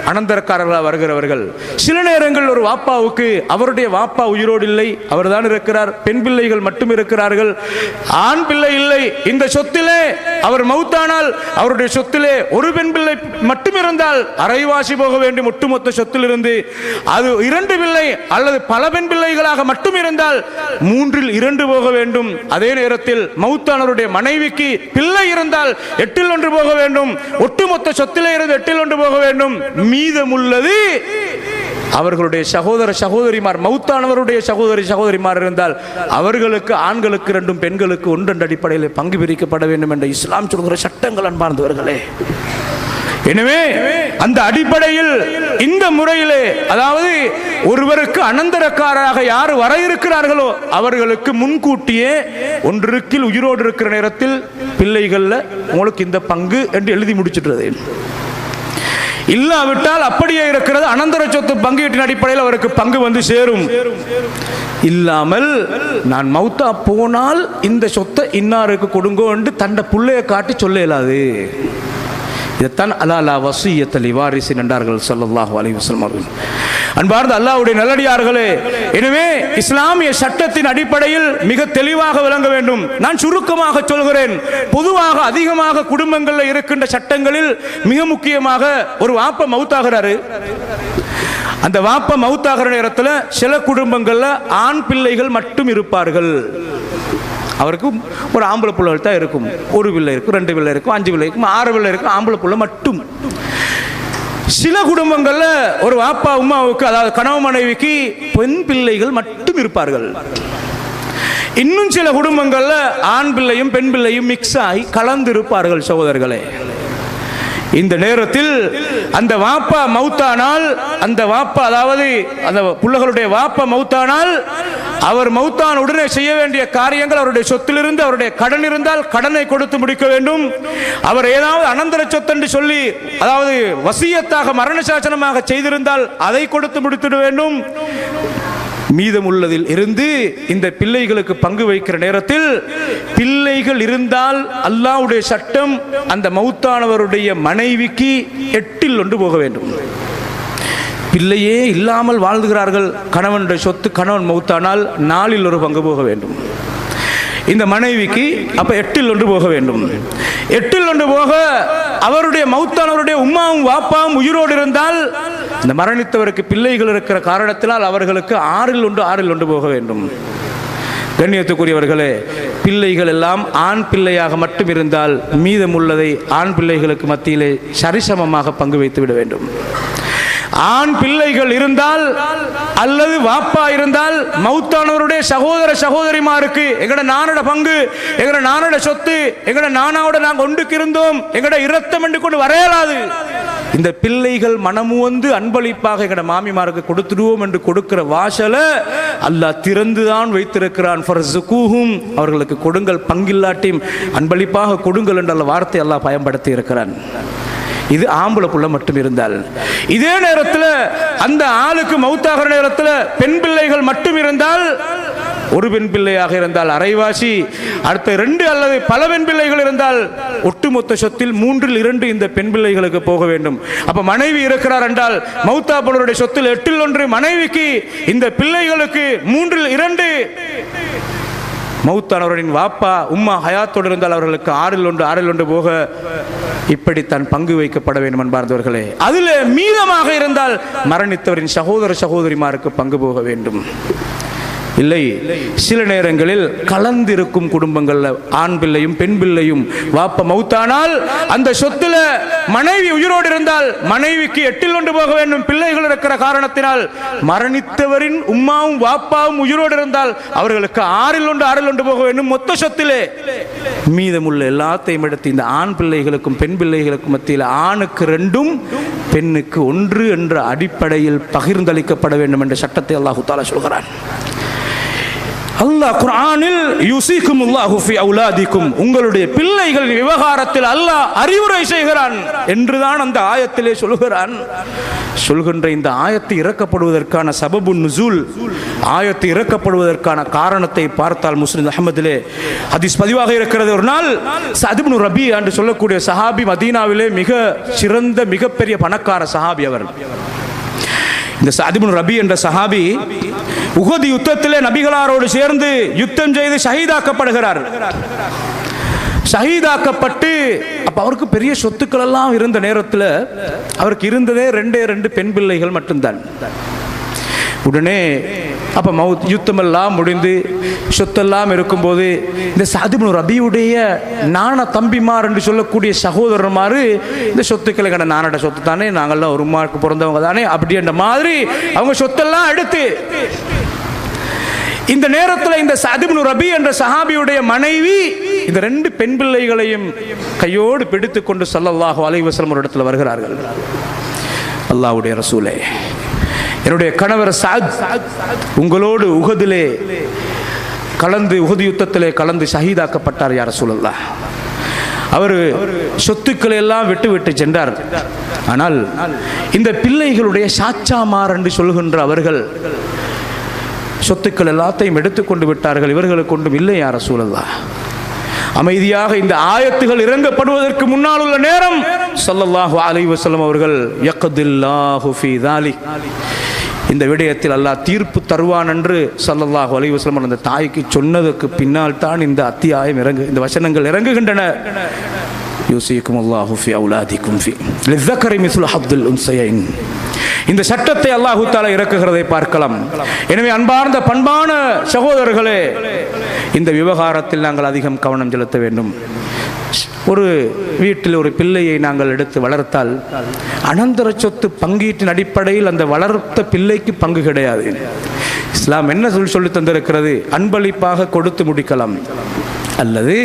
அனந்தரக்காரர்களாக வருகிறவர்கள். சில நேரங்கள் ஒரு வாப்பாவுக்கு அவருடைய வாப்பா உயிரோடு இல்லை, அவர் தான் இருக்கிறார், பெண் பிள்ளைகள் மட்டும் இருக்கிறார்கள், ஆண் பிள்ளை இல்லை. இந்த சொத்திலே அவர் மௌத்தானால் அவருடைய சொத்திலே ஒரு பெண் பிள்ளை மட்டும் இருந்தால் அரைவாசி போக வேண்டும் ஒட்டுமொத்த சொத்திலிருந்து. அது 2 பிள்ளை அல்லது பல பெண் பிள்ளைகளாக மட்டும் இருந்தால் 3இல் 2 போக வேண்டும். அதே நேரத்தில் மௌத்தானவருடைய மனைவிக்கு பிள்ளை இருந்தால் 8இல் 1 போக வேண்டும். ஒட்டுமொத்த சொத்திலே இருந்து 8இல் 1 போக வேண்டும். மீதமுள்ளது அவர்களுடைய சகோதர சகோதரிமார், மௌத்தானவருடைய சகோதரி சகோதரிமார் இருந்தால் அவர்களுக்கு ஆண்களுக்கு 2 பெண்களுக்கு 1 என்ற அடிப்படையில் பங்கு பிரிக்கப்பட வேண்டும் என்ற இஸ்லாம் சொல்கிற சட்டங்கள். அன்பார்ந்தவர்களே, எனவே அந்த அடிப்படையில் இந்த முறையிலே, அதாவது ஒருவருக்கு அனந்தரக்காரராக யார் வர இருக்கிறார்களோ அவர்களுக்கு முன்கூட்டியே ஒன்றுக்கில் உயிரோடு இருக்கிற நேரத்தில் பிள்ளைகள்ல உங்களுக்கு இந்த பங்கு என்று எழுதி முடிச்சிடுறது. இல்லாவிட்டால் அப்படியே இருக்கிறது, அனந்தர சொத்து பங்கீட்டின் அடிப்படையில் அவருக்கு பங்கு வந்து சேரும். இல்லாமல் நான் மௌத்தா போனால் இந்த சொத்தை இன்னாருக்கு கொடுங்கோ என்று தன்னை புள்ளைய காட்டி சொல்ல இயலாது. இதைத்தான் அலா வசியத்தலி வாரிசின் என்றார்கள் ஸல்லல்லாஹு அலைஹி வஸல்லம் அவர்கள். அன்பார்ந்த அல்லாஹ்வுடைய நல்லடியார்களே, எனவே இஸ்லாமிய சட்டத்தின் அடிப்படையில் மிக தெளிவாக விளங்க வேண்டும். நான் சுருக்கமாக சொல்கிறேன். பொதுவாக அதிகமாக குடும்பங்களில் இருக்கின்ற சட்டங்களில் மிக முக்கியமாக ஒரு வாப்ப மௌத்தாகிறாரு. அந்த வாப்ப மௌத்தாகிற நேரத்தில் சில குடும்பங்கள்ல ஆண் பிள்ளைகள் மட்டும் இருப்பார்கள். அவருக்கு ஒரு ஆம்பளை பிள்ளைகள் தான் இருக்கும். ஒரு பிள்ளை இருக்கும், 2 பிள்ளை இருக்கும், 5 பிள்ளை இருக்கும், 6 பிள்ளை இருக்கும், ஆம்பளை பிள்ளை மட்டும். சில குடும்பங்கள்ல ஒரு வாப்பா உம்மாவுக்கு, அதாவது கணவன் மனைவிக்கு பெண் பிள்ளைகள் மட்டும் இருப்பார்கள். இன்னும் சில குடும்பங்கள்ல ஆண் பிள்ளையும் பெண் பிள்ளையும் மிக்ஸ் ஆகி கலந்து இருப்பார்கள். சகோதரர்களே, இந்த நேரத்தில் அந்த வாப்பா மௌத்தானால், அந்த வாப்பா, அதாவது அந்த பிள்ளைகளுடைய வாப்பா மௌத்தானால், அவர் மௌத்தான் உடனே செய்ய வேண்டிய காரியங்கள், அவருடைய சொத்திலிருந்து அவருடைய கடன் இருந்தால் கடனை கொடுத்து முடிக்க வேண்டும். அவர் ஏதாவது அனந்தர சொத்து என்று சொல்லி, அதாவது வசியத்தாக மரண சாசனமாக செய்திருந்தால் அதை கொடுத்து முடித்துட வேண்டும். மீதம் உள்ளதில் இருந்து இந்த பிள்ளைகளுக்கு பங்கு வைக்கிற நேரத்தில் பிள்ளைகள் இருந்தால் அல்லாஹ்வுடைய சட்டம் அந்த மௌத்தானவருடைய மனைவிக்கு 8 போக வேண்டும். பிள்ளையே இல்லாமல் வாழ்ந்துகிறார்கள், கணவனுடைய சொத்து, கணவன் மௌத்தானால் 4 பங்கு போக வேண்டும். இந்த மனைவிக்கு அப்ப 8 போக வேண்டும். 8 போக அவருடைய மௌத்தானவருடைய உம்மாவும் வாப்பாவும் உயிரோடு இருந்தால், இந்த மரணித்தவருக்கு பிள்ளைகள் இருக்கிற காரணத்தினால் அவர்களுக்கு 6 போக வேண்டும். கண்ணியத்துக்குரியவர்களே, பிள்ளைகள் எல்லாம் ஆண் பிள்ளையாக மட்டும் இருந்தால் மீதம் உள்ளதை ஆண் பிள்ளைகளுக்கு மத்தியிலே சரிசமமாக பங்கு வைத்து விட வேண்டும். ஆண் பிள்ளைகள் இருந்தால் அல்லது வாப்பா இருந்தால் மௌத்தானவருடைய சகோதர சகோதரிமாருக்கு எங்கட நானோட பங்கு, எங்கட நானோட சொத்து, எங்கட நானாவோட நாங்கள் ஒன்றுக்கு இருந்தோம், எங்கட இரத்தம் என்று கொண்டு வரையலாது. இந்த பிள்ளைகள் மனமு வந்து அன்பளிப்பாக எங்கட மாமிமாருக்கு கொடுத்துடுவோம் என்று கொடுக்கிற வாசல அல்லாஹ் திறந்துதான் வைத்திருக்கிறான். ஃபர்ஸுகூஹும், அவர்களுக்கு கொடுங்கள், பங்கில்லாட்டியும் அன்பளிப்பாக கொடுங்கள் என்ற வார்த்தை அல்லாஹ் பயன்படுத்தி இருக்கிறான். இது ஆம்பளை புள்ள மட்டும் இருந்தால். இதே நேரத்தில் அந்த ஆளுக்கு மௌத்தாகிற நேரத்தில் பெண் பிள்ளைகள் மட்டும் இருந்தால், ஒரு பெண் பிள்ளையாக இருந்தால் அரைவாசி, அடுத்த 2 அல்லது பல பெண் பிள்ளைகள் இருந்தால் ஒட்டுமொத்த சொத்தில் 3/2 இந்த பெண் பிள்ளைகளுக்கு போக வேண்டும். அப்ப மனைவி இருக்கிறார் என்றால் மௌத்தா போனவருடைய சொத்தில் 8/1 மனைவிக்கு, இந்த பிள்ளைகளுக்கு 3/2. மௌத்தானவரின் வாப்பா உம்மா ஹயாத்தோடு இருந்தால் அவர்களுக்கு 6/1 போக இப்படித்தான் பங்கு வைக்கப்பட வேண்டும். அன்பார்ந்தவர்களே, அதில் மீதமாக இருந்தால் மரணித்தவரின் சகோதர சகோதரிமாருக்கு பங்கு போக வேண்டும். இல்லை, சில நேரங்களில் கலந்திருக்கும் குடும்பங்கள்ல ஆண் பிள்ளையும் பெண் பிள்ளையும் வாப்ப மௌத்தானால் அந்த சொத்துல மனைவி உயிரோடு இருந்தால் மனைவிக்கு 8/1 போக வேண்டும். பிள்ளைகள் இருக்கிற காரணத்தினால் மரணித்தவரின் உம்மாவும் வாப்பாவும் உயிரோடு இருந்தால் அவர்களுக்கு 6/1 போக வேண்டும். மொத்த சொத்திலே மீதமுள்ள எல்லாத்தையும் எடுத்து இந்த ஆண் பிள்ளைகளுக்கும் பெண் பிள்ளைகளுக்கும் மத்தியில் ஆணுக்கு 2 பெண்ணுக்கு 1 என்ற அடிப்படையில் பகிர்ந்தளிக்கப்பட வேண்டும் என்ற சட்டத்தை அல்லாஹ் தஆலா சொல்கிறான். அல்லாஹ் குர்ஆனில் யூசிகுமுல்லாஹு ஃபி அவுலாதிக்கும், உங்களுடைய பிள்ளைகளின் விவகாரத்தில் அல்லாஹ் அறிவுரை செய்கிறான் என்றுதான் அந்த ஆயத்திலே சொல்கிறான். சொல்கின்ற இந்த ஆயத்து இறக்கப்படுவதற்கான சபபுன் நுசூல், ஆயத்து இறக்கப்படுவதற்கான காரணத்தை பார்த்தால் முஸ்லிம் அஹ்மதிலே ஹதீஸ் பதிவாக இருக்கிறது. ஒரு நாள் சஅத் இப்னு ரபீ என்று சொல்லக்கூடிய சஹாபி, மதீனாவிலே மிக சிறந்த மிகப்பெரிய பணக்கார சஹாபி அவர். இந்த சஅத் இப்னு ரபீ என்ற சஹாபி உஹது யுத்தத்திலே நபிகளாரோடு சேர்ந்து யுத்தம் செய்து ஷஹீதாக்கப்படுகிறார். ஷஹீதாக்கப்பட்டு அப்ப அவருக்கு பெரிய சொத்துக்கள் எல்லாம் இருந்த நேரத்தில் அவருக்கு இருந்ததே 2 பெண் பிள்ளைகள் மட்டும்தான். உடனே அப்ப யுத்தமெல்லாம் முடிந்து சொத்தெல்லாம் இருக்கும்போது இந்த சஅத் இப்னு ரபீவுடைய நான தம்பிமார் என்று சொல்லக்கூடிய சகோதரர்மாரு இந்த சொத்துக்களை கண்ட நானோட சொத்து தானே, நாங்கள்லாம் ஒரு உமாருக்கு பிறந்தவங்க தானே, அப்படின்ற மாதிரி அவங்க சொத்தெல்லாம் எடுத்து இந்த நேரத்தில் இந்த சஅத் இப்னு ரபீ என்ற சஹாபியுடைய மனைவி இந்த 2 பெண் பிள்ளைகளையும் கையோடு பிடித்துக் கொண்டு ஸல்லல்லாஹு அலைஹி வஸல்லம் ஒரு இடத்துல வருகிறார்கள். அல்லாஹ்வுடைய ரசூலே, என்னுடைய கணவர் சஅத் உங்களோடு உஹதிலே கலந்து, உஹது யுத்தத்திலே கலந்து ஷஹீதாக்கப்பட்டார் யா ரசூலல்லாஹ். அவர் சொத்துக்களை எல்லாம் விட்டு சென்றார். ஆனால் இந்த பிள்ளைகளுடைய சாச்சாமார் என்று சொல்கின்ற அவர்கள் சொத்துக்கள் எல்லாத்தையும் எடுத்துக்கொண்டு விட்டார்கள். இவர்களுக்கு ஒன்றும் இல்லை யா ரசூலல்லாஹ். அமைதியாக இந்த ஆயத்துகள் இறங்கப்படுவதற்கு முன்னால் உள்ள நேரம் ஸல்லல்லாஹு அலைஹி வஸல்லம் அவர்கள் யக்தில்லாஹு ஃபீ தாலிக், இந்த விடயத்தில் அல்லாஹ் தீர்ப்பு தருவான் என்று ஸல்லல்லாஹு அலைஹி வஸல்லம் அந்த தாய்க்கு சொன்னதற்கு பின்னால் தான் இந்த அத்தியாயம் இந்த வசனங்கள் இறங்குகின்றன. யூசிக்குமுல்லாஹு ஃபீ அவுலாதிக்கும் ஃபீ லிஸ்ஸக்கரி மிஸ்லு ஹப்துல் உன்ஸயைன். இந்த சட்டத்தை அல்லாஹ் தஆலா இறக்குகிறதை பார்க்கலாம். எனவே அன்பார்ந்த பண்பான சகோதரர்களே, இந்த விவகாரத்தில் நாங்கள் அதிகம் கவனம் செலுத்த வேண்டும். ஒரு வீட்டில் ஒரு பிள்ளையை நாங்கள் எடுத்து வளர்த்தால் அனந்தர சொத்து பங்கீட்டின் அடிப்படையில் அந்த வளர்த்த பிள்ளைக்கு பங்கு கிடையாது. இஸ்லாம் என்ன சொல்லி தந்திருக்கிறது? அன்பளிப்பாக கொடுத்து முடிக்கலாம், அல்லது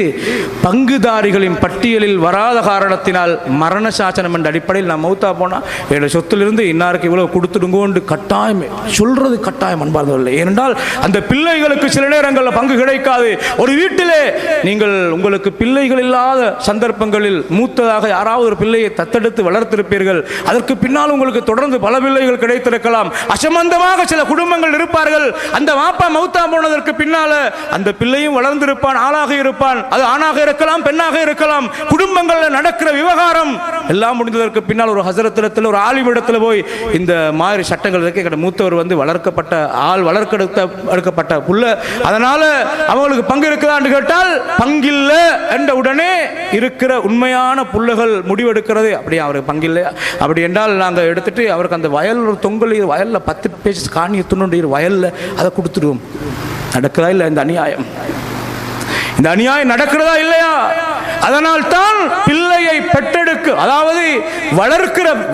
பங்குதாரிகளின் பட்டியலில் வராத காரணத்தினால் மரண சாசனம் என்ற அடிப்படையில் நான் மௌத்தா போனால் என்னோட சொத்திலிருந்து இன்னாருக்கு இவ்வளவு கொடுத்துடுங்கோண்டு கட்டாயம் சொல்றது கட்டாயம் அன்பார்ந்தவர்களே. ஏனென்றால் அந்த பிள்ளைகளுக்கு சில நேரங்களில் பங்கு கிடைக்காது. ஒரு வீட்டிலே நீங்கள் உங்களுக்கு பிள்ளைகள் இல்லாத சந்தர்ப்பங்களில் மூத்ததாக யாராவது ஒரு பிள்ளையை தத்தெடுத்து வளர்த்திருப்பீர்கள். அதற்கு பின்னால் உங்களுக்கு தொடர்ந்து பல பிள்ளைகள் கிடைத்திருக்கலாம். அசம்பந்தமாக சில குடும்பங்கள் இருப்பார்கள். அந்த வாப்பா மௌத்தா போனதற்கு பின்னால அந்த பிள்ளையும் வளர்ந்திருப்பான், ஆளாக இருப்பான். அது ஆணாக இருக்கலாம், பெண்ணாக இருக்கலாம். குடும்பங்களில் நடக்கிற விவகாரம் எல்லாம் முடிந்ததற்கு பின்னால் ஒரு ஹஸரத்திடத்தில், ஒரு ஆலிமிடத்தில் போய் இந்த மாதிரி சட்டங்கள் இருக்க மூத்தவர் வளர்க்கப்பட்ட ஆள், வளர்க்கப்பட்ட புள்ள, அதனால அவங்களுக்கு பங்கு இருக்குதான்னு கேட்டால் பங்கில்ல என்ற உடனே இருக்கிற உண்மையான புள்ளைகள் முடிவெடுக்கிறது. அப்படியே அவருக்கு பங்கில்லை அப்படி என்றால் நாங்கள் எடுத்துட்டு அவருக்கு அந்த வயல் ஒரு தொங்கல் வயலில் 10 பேஜ் காணியை துணுண்டு வயலில் அதை கொடுத்துடுவோம். நடக்கிறதா இல்லை இந்த அநியாயம்? இந்த அநியாயம் நடக்கிறதா இல்லையா? அதனால் தான் பிள்ளையை பெற்றெடுக்க, அதாவது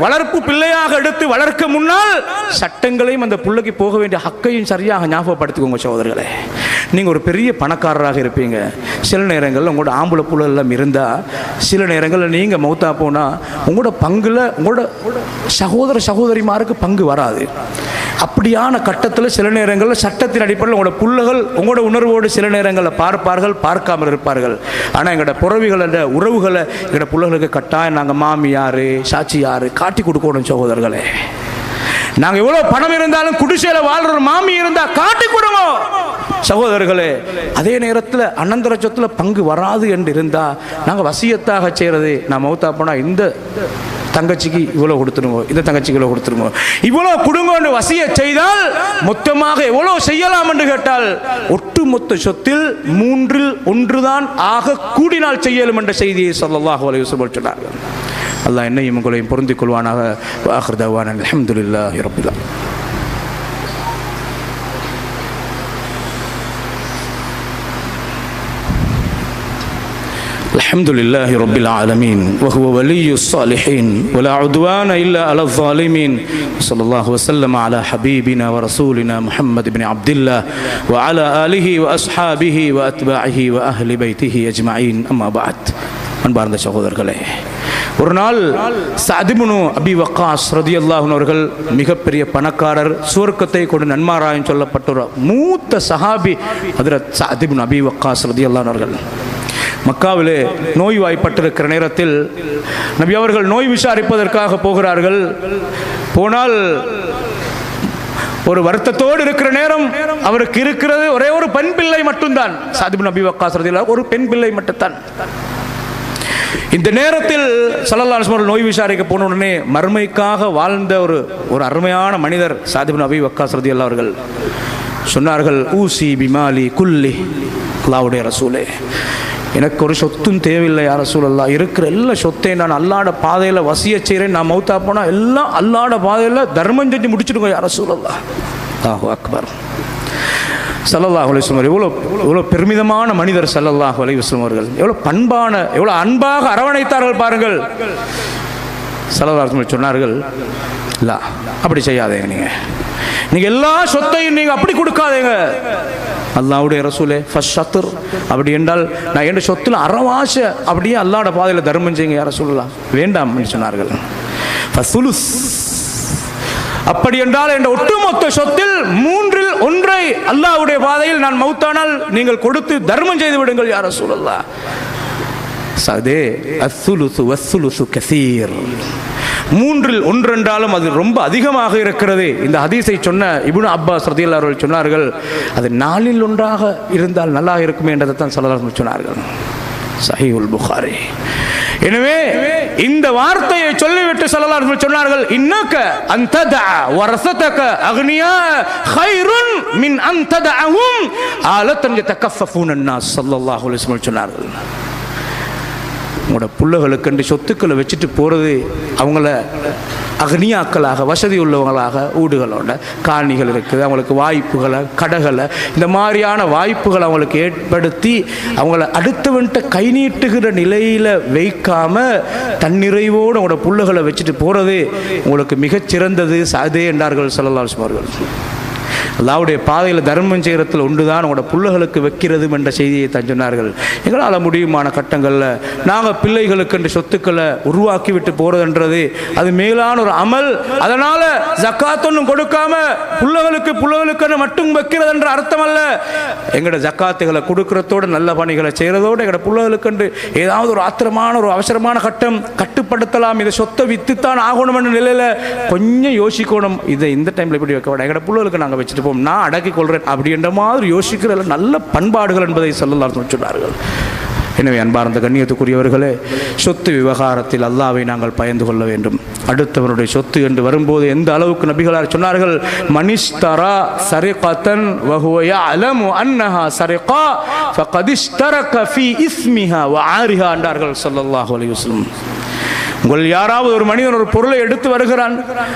வளர்ப்பு பிள்ளையாக எடுத்து வளர்க்க முன்னால் சட்டங்களையும் அந்த பிள்ளைக்கு போக வேண்டிய ஹக்கையும் சரியாக ஞாபகப்படுத்திக்கோங்க சகோதரர்களே. நீங்கள் ஒரு பெரிய பணக்காரராக இருப்பீங்க. சில நேரங்களில் உங்களோட ஆம்பளை புள்ள எல்லாம் இருந்தால், சில நேரங்களில் நீங்கள் மௌத்தா போனால் உங்களோட பங்குல உங்களோட சகோதரிமாருக்கு பங்கு வராது. அப்படியான கட்டத்தில் சில நேரங்களில் சட்டத்தின் அடிப்படையில் உங்களோட புள்ளைகள் உங்களோட உணர்வோடு சில நேரங்களில் பார்ப்பார்கள், பார்க்காமல் இருப்பார்கள். ஆனால் எங்களோட புறவிகளோட உறவுகளை எங்களோட பிள்ளைகளுக்கு கட்டாயம் நாங்கள் மாமியார், சாட்சியார் காட்டி கொடுக்கணும் சகோதரர்களே. நாங்கள் எவ்வளோ பணம் இருந்தாலும் குடிசையில் வாழ்ற மாமி இருந்தால் காட்டி கொடுங்க சகோதரர்களே. அதே நேரத்தில் அனந்தர சொத்துல பங்கு வராது என்று இருந்தால் நாங்கள் வசியத்தாக செய்கிறது, நான் மௌத்தா போனால் இந்த தங்கச்சிக்கு இவ்வளோ கொடுத்துருங்க, இந்த தங்கச்சிக்கு இவ்வளோ கொடுத்துருங்க, இவ்வளோ கொடுங்க வசிய செய்தால் மொத்தமாக எவ்வளோ செய்யலாம் என்று கேட்டால் ஒட்டுமொத்த சொத்தில் 1/3 தான் ஆக கூடினால் செய்யலும் என்ற செய்தியை ஸல்லல்லாஹு அலைஹி வஸல்லம் சொன்னார்கள். அல்லாஹ் என்னையும் உங்களையும் பொருந்திக் கொள்வானாக. ஆகிர் தஅவானா அல்ஹம்துலில்லாஹி ரப்பில் ஆலமீன். الحمد لله رب العالمين وهو ولي الصالحين ولا عدوان إلا على الظالمين. صلى الله وسلم على حبيبنا ورسولنا محمد بن عبد الله وعلى آله وأصحابه وأتباعه وأهل بيته أجمعين. أما بعد. அன்பார்ந்த சகோதரர்களே, ஒரு நாள் சஅத் இப்னு அபி வக்காஸ் ரலியல்லாஹு அன்ஹு அவர்கள் மிகப்பெரிய பணக்காரர், சுவர்க்கத்தை கொண்டு நன்மாராயம் சொல்லப்பட்ட ஒரு மூத்த சஹாபி ஹஜ்ரத் சஅத் இப்னு அபி வக்காஸ் ரலியல்லாஹு அன்ஹு அவர்கள் மக்காவிலே நோய்வாய்ப்பட்டிருக்கிற நேரத்தில் நபி அவர்கள் நோய் விசாரிப்பதற்காக போகிறார்கள். போனால் ஒரு வருத்தத்தோடு இருக்கிற நேரம் அவருக்கு இருக்கிறது ஒரே ஒரு பெண் பிள்ளை மட்டும்தான். சஅத் இப்னு அபி வக்காஸ் ரலியல்லாஹு அன்ஹு ஒரு பெண் பிள்ளை மட்டும்தான். இந்த நேரத்தில் ஸல்லல்லாஹு அலைஹி வஸல்லம் நோய் விசாரிக்க போன உடனே மறுமைக்காக வாழ்ந்த ஒரு அருமையான மனிதர் சஅத் இப்னு அபி வக்காஸ் ரலியல்லாஹு அவர்கள் சொன்னார்கள், ஊசி பிமாலி குல்லி, அல்லாஹ்வுடைய ரசூலே, எனக்கு ஒரு சொத்தும் தேவையில்லை யா ரசூலல்லாஹ், இருக்கிற எல்லா சொத்தையும் நான் அல்லாஹ்வுடைய பாதையில் வசிய செய்கிறேன், நான் மௌத்தா போனால் எல்லாம் அல்லாஹ்வுடைய பாதையில் தர்மம் செஞ்சு முடிச்சுடுங்க யா ரசூலல்லாஹ். அல்லாஹு அக்பர். ஸல்லல்லாஹு அலைஹி வஸல்லம் எவ்வளோ பெருமிதமான மனிதர் ஸல்லல்லாஹு அலைஹி வஸல்லம் அவர்கள், எவ்வளோ பண்பான, எவ்வளோ அன்பாக அரவணைத்தார்கள் பாருங்கள். ஸல்லல்லாஹு அலைஹி வஸல்லம் சொன்னார்கள், இல்லை அப்படி செய்யாதீங்க, நீங்கள் எல்லா சொத்தையும் நீங்கள் அப்படி கொடுக்காதீங்க, அல்லாஹ்வுடைய ரசூலே ஃபஷ்ஷத்ர், அப்படி என்றால் நான் என் சொத்தில் அறவாச அப்படியே அல்லாஹ்வோட பாதையில் தர்மம் செய்யுங்க யா ரசூலுல்லாஹ், வேண்டாம் என்று சொன்னார்கள். ஃபசுலுஸ், அப்படி என்றால் என்ற ஒட்டுமொத்த சொத்தில் 1/3 அல்லாஹ்வுடைய பாதையில் நான் மௌத்தானால் நீங்கள் கொடுத்து தர்மம் செய்து விடுங்கள் யா ரசூலுல்லாஹ். சதே அஸ்ஸுலுசு வஸ்ஸுலுசு கஸீர், 1/3 என்றாலும் அது ரொம்ப அதிகமாக இருக்கிறது. இந்த ஹதீஸை சொன்ன இப்னு அப்பாஸ் ரலியல்லாஹு அவர்கள் சொன்னார்கள், அது 4/1 இருந்தால் நல்லா இருக்குமே என்றதை தான் ஸல்லல்லாஹு அலைஹி வஸல்லம் சொன்னார்கள். சஹீஹுல் புகாரி. எனவே இந்த வார்த்தையை சொல்லிவிட்டு ஸல்லல்லாஹு அலைஹி வஸல்லம் சொன்னார்கள், இன்னக அன்ததஅ வரஸதக அக்னியா கைருன் மின் அன்ததஅஹும் ஆலத்தன் யதகஃபஃபூன அன்னாஸ். ஸல்லல்லாஹு அலைஹி வஸல்லம் சொன்னார்கள், உங்களோட பிள்ளைகளுக்கு சொத்துக்களை வச்சுட்டு போகிறது, அவங்கள அக்னியாக்களாக வசதி உள்ளவங்களாக வீடுகளோட காணிகள் இருக்குது, அவங்களுக்கு வாய்ப்புகளை கடைகளை இந்த மாதிரியான வாய்ப்புகளை அவங்களுக்கு ஏற்படுத்தி அவங்கள அடுத்தவன்ட்ட கை நீட்டுகிற நிலையில் வைக்காம தன்னிறைவோடு உங்களோட பிள்ளைகளை வச்சுட்டு போகிறது உங்களுக்கு மிகச்சிறந்தது சாதே என்றார்கள் ஸல்லல்லாஹு அலைஹி வஸல்லம் அவர்கள். அல்லாஹ்வுடைய பாதையில் தர்மம் செய்கிறதுல ஒன்றுதான் உங்களோட பிள்ளைகளுக்கு வைக்கிறது என்ற செய்தியை தான் சொன்னார்கள். எங்களால் முடியுமான கட்டங்களில் நாங்கள் பிள்ளைகளுக்கு என்ற சொத்துக்களை உருவாக்கி விட்டு போகிறதுன்றது அது மேலான ஒரு அமல். அதனால் ஜக்காத் ஒன்றும் கொடுக்காம பிள்ளைகளுக்கு மட்டும் வைக்கிறது என்ற அர்த்தம் அல்ல. எங்களோட ஜக்காத்துகளை கொடுக்கறதோடு நல்ல பணிகளை செய்கிறதோடு எங்களோட பிள்ளைகளுக்கு ஏதாவது ஒரு ஆத்திரமான ஒரு அவசரமான கட்டம் கட்டுப்படுத்தலாம், இதை சொத்தை வித்துத்தான் ஆகணும் என்ற நிலையில் கொஞ்சம் யோசிக்கணும். இதை இந்த டைமில் இப்படி வைக்க வேண்டாம், எங்களோட பிள்ளைகளுக்கு நாங்கள் வச்சுட்டு போவோம், நான் அடக்கிக் கொள்கிறேன் அப்படின்ற மாதிரி யோசிக்கிற நல்ல பண்பாடுகள் என்பதை ஸல்லல்லாஹு அலைஹி வஸல்லம் சொன்னார்கள். எனவே அன்பார்ந்த கண்ணியத்துக்குரியவர்களே, சொத்து விவகாரத்தில் அல்லாஹ்வை நாங்கள் பயந்து கொள்ள வேண்டும். அடுத்தவருடைய சொத்து என்று வரும்போது எந்த அளவுக்கு நபிகளார் சொன்னார்கள், மனிஸ்தரா சரிகத்தன் வஹுவ யஅலமு அன்னஹா சரிகா ஃபகத் இஷ்தரக ஃபீ இஸ்மிஹா வ ஆரிஹா என்றார்கள் ஸல்லல்லாஹு அலைஹி வஸல்லம். உங்கள் யாராவது ஒரு மனிதன் ஒரு பொருளை எடுத்து வருகிறான்,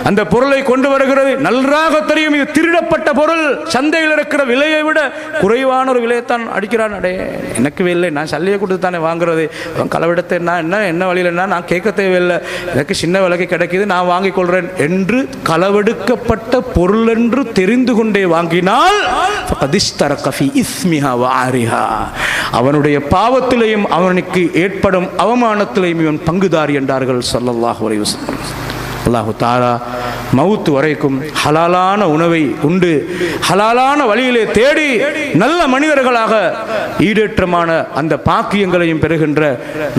அந்த பொருளை கொண்டு வருகிறது நன்றாக தெரியும் இது திருடப்பட்ட பொருள், சந்தையில் இருக்கிற விலையை விட குறைவான ஒரு விலையைத்தான் அடிக்கிறான், அடே எனக்கு இல்லை, நான் சல்லியை கொடுத்து தானே வாங்குறது, அவன் களவெடுத்த என்ன வழியில் நான் கேட்க தேவையில்லை, எனக்கு சின்ன விலைக்கு கிடைக்கிது நான் வாங்கிக் கொள்கிறேன் என்று களவெடுக்கப்பட்ட பொருள் என்று தெரிந்து கொண்டே வாங்கினால் அவனுடைய பாவத்திலையும் அவனுக்கு ஏற்படும் அவமானத்திலையும் இவன் பங்குதாரி என்றார்கள் ஸல்லல்லாஹு அலைஹி வஸல்லம். அல்லாஹு தஆலா மவுத் வரைக்கும் ஹலாலான உணவை உண்டு ஹலாலான வழியிலே தேடி நல்ல மனிதர்களாக ஈடேற்றமான அந்த பாக்கியங்களையும் பெறுகின்ற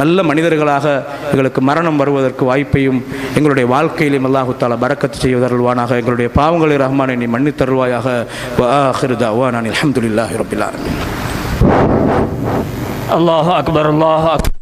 நல்ல மனிதர்களாக எங்களுக்கு மரணம் வருவதற்கு வாய்ப்பையும் எங்களுடைய வாழ்க்கையிலும் அல்லாஹு தஆலா பரக்கத் செய்வதருள்வானாக. எங்களுடைய பாவங்களை ரஹ்மானே நீ மன்னித்தருள்வாயாக. வ ஆகிரு தஅவானா அல்ஹம்துலில்லாஹி ரப்பில் ஆலமீன். அல்லாஹு அக்பர், அல்லாஹு அக்பர்.